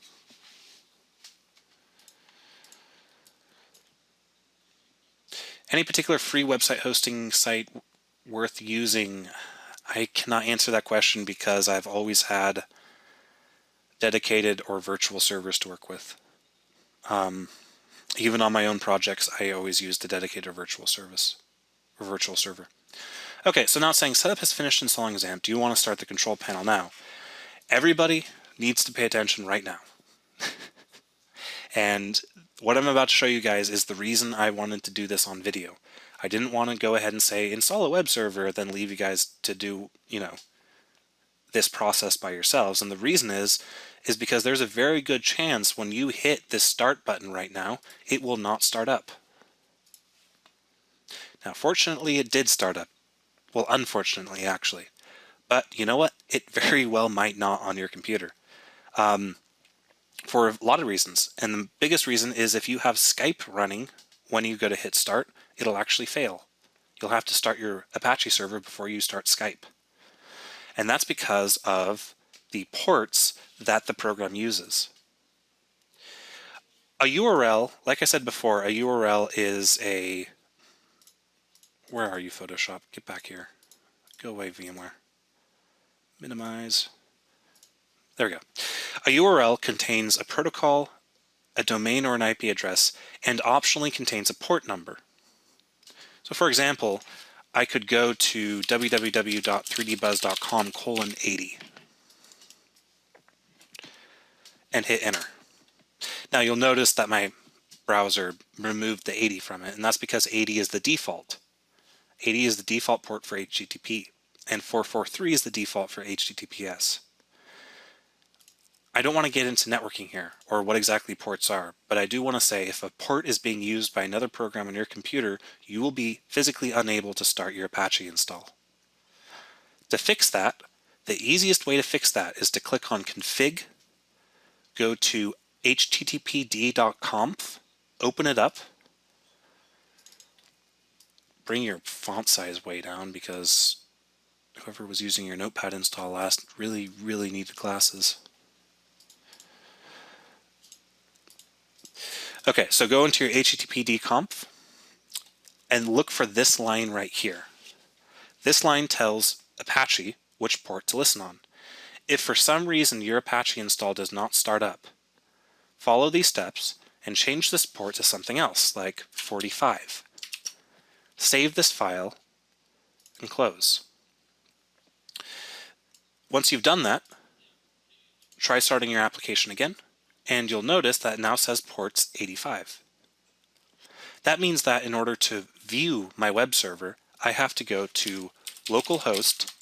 Any particular free website hosting site worth using? I cannot answer that question because I've always had dedicated or virtual servers to work with. Even on my own projects, I always use the dedicated or virtual service or virtual server. Okay, so now it's saying setup has finished installing XAMPP. Do you want to start the control panel now? Everybody needs to pay attention right now. And what I'm about to show you guys is the reason I wanted to do this on video. I didn't want to go ahead and say install a web server, then leave you guys to do, this process by yourselves. And the reason is because there's a very good chance when you hit this start button right now, it will not start up. Now, fortunately, it did start up. Well, unfortunately, actually. But you know what? It very well might not on your computer. For a lot of reasons. And the biggest reason is if you have Skype running when you go to hit start, it'll actually fail. You'll have to start your Apache server before you start Skype. And that's because of the ports that the program uses. A URL, like I said before, a URL is a... Where are you, Photoshop? Get back here. Go away, VMware. Minimize. There we go. A URL contains a protocol, a domain or an IP address, and optionally contains a port number. So for example, I could go to www.3dbuzz.com:80 and hit enter. Now you'll notice that my browser removed the 80 from it, and that's because 80 is the default. 80 is the default port for HTTP, and 443 is the default for HTTPS. I don't want to get into networking here, or what exactly ports are, but I do want to say if a port is being used by another program on your computer, you will be physically unable to start your Apache install. To fix that, the easiest way to fix that is to click on Config, go to httpd.conf, open it up, bring your font size way down because whoever was using your Notepad install last really needed glasses. Okay, so go into your HTTPD conf and look for this line right here. This line tells Apache which port to listen on. If for some reason your Apache install does not start up, follow these steps and change this port to something else, like 45. Save this file and close. Once you've done that, try starting your application again, and you'll notice that it now says ports 85. That means that in order to view my web server, I have to go to localhost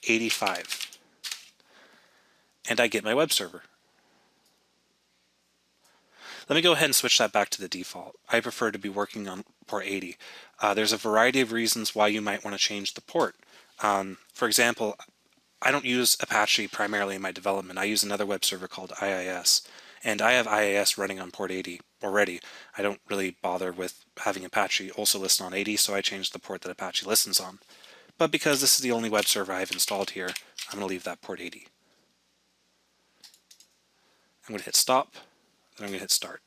85, and I get my web server. Let me go ahead and switch that back to the default. I prefer to be working on port 80. There's a variety of reasons why you might want to change the port. For example, I don't use Apache primarily in my development. I use another web server called IIS, and I have IIS running on port 80 already. I don't really bother with having Apache also listen on 80, so I changed the port that Apache listens on. But because this is the only web server I've installed here, I'm going to leave that port 80. I'm going to hit stop, then I'm going to hit start.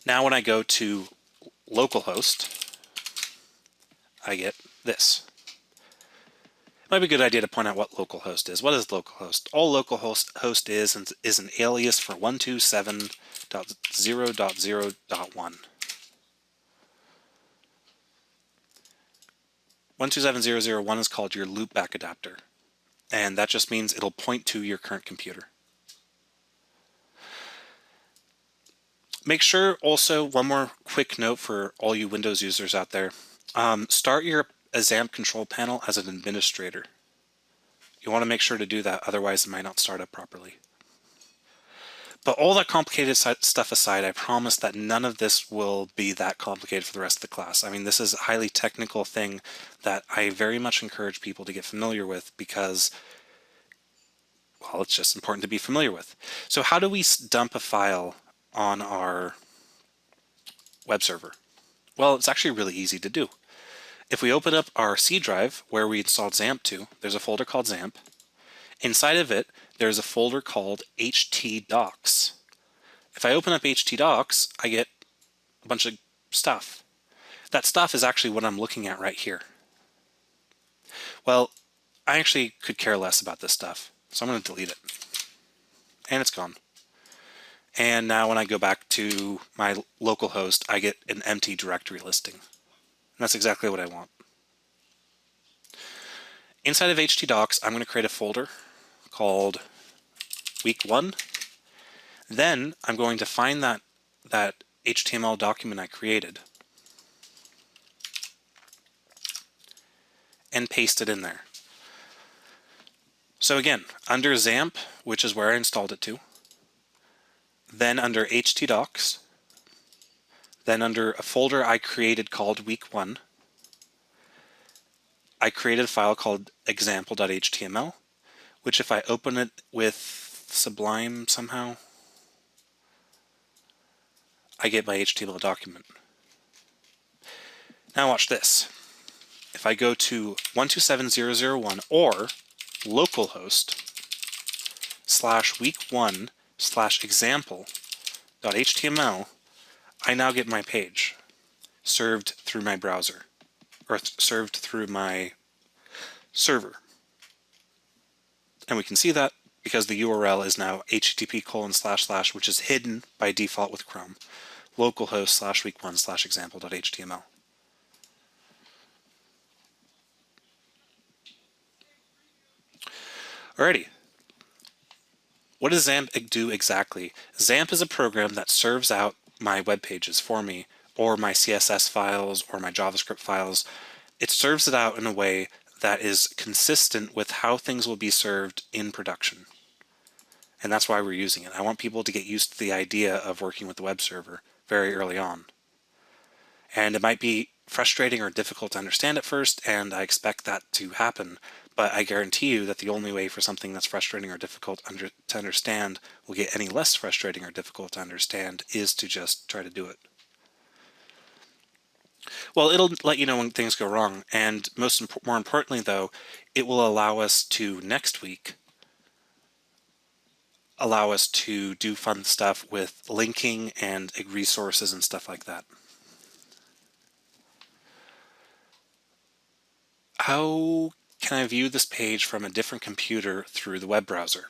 Now when I go to localhost, I get this. It might be a good idea to point out what localhost is. What is localhost? All localhost is an alias for 127.0.0.1. 127.0.0.1 is called your loopback adapter, and that just means it'll point to your current computer. Make sure also, one more quick note for all you Windows users out there, start your XAMPP control panel as an administrator. You want to make sure to do that, otherwise it might not start up properly. But all that complicated stuff aside, I promise that none of this will be that complicated for the rest of the class. I mean, this is a highly technical thing that I very much encourage people to get familiar with because, well, it's just important to be familiar with. So how do we dump a file on our web server? Well, it's actually really easy to do. If we open up our C drive where we installed XAMPP to, there's a folder called XAMPP. Inside of it, there's a folder called htdocs. If I open up htdocs, I get a bunch of stuff. That stuff is actually what I'm looking at right here. Well, I actually could care less about this stuff, so I'm going to delete it. And it's gone. And now when I go back to my local host, I get an empty directory listing. And that's exactly what I want. Inside of htdocs, I'm going to create a folder called week 1. Then I'm going to find that HTML document I created and paste it in there. So again, under XAMPP, which is where I installed it to, then under htdocs, then under a folder I created called week 1, I created a file called example.html, which if I open it with Sublime somehow, I get my HTML document. Now watch this. If I go to 127.0.0.1 or localhost /week1/example.html, I now get my page served through my browser, or served through my server. And we can see that because the URL is now http:// which is hidden by default with Chrome, localhost /week1/example.html. Alrighty. What does XAMPP do exactly? XAMPP is a program that serves out my web pages for me, or my CSS files, or my JavaScript files. It serves it out in a way that is consistent with how things will be served in production. And that's why we're using it. I want people to get used to the idea of working with the web server very early on. And it might be frustrating or difficult to understand at first, and I expect that to happen. But I guarantee you that the only way for something that's frustrating or difficult to understand will get any less frustrating or difficult to understand is to just try to do it. Well, it'll let you know when things go wrong, and more importantly, though, it will allow us to next week allow us to do fun stuff with linking and resources and stuff like that. How can I view this page from a different computer through the web browser?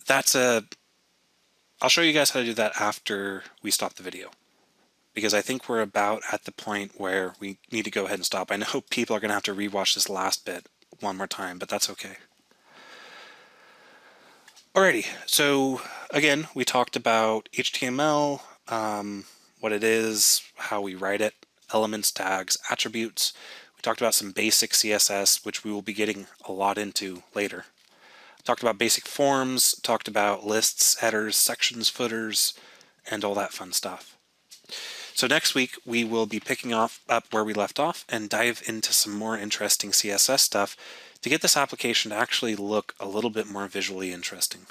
I'll show you guys how to do that after we stop the video, because I think we're about at the point where we need to go ahead and stop. I know people are going to have to rewatch this last bit one more time, but that's okay. Alrighty, so again, we talked about HTML, what it is, how we write it, elements, tags, attributes. We talked about some basic CSS, which we will be getting a lot into later. Talked about basic forms, talked about lists, headers, sections, footers, and all that fun stuff. So next week, we will be picking up where we left off and dive into some more interesting CSS stuff to get this application to actually look a little bit more visually interesting.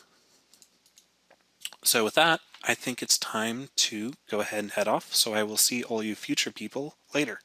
So with that, I think it's time to go ahead and head off, so I will see all you future people later.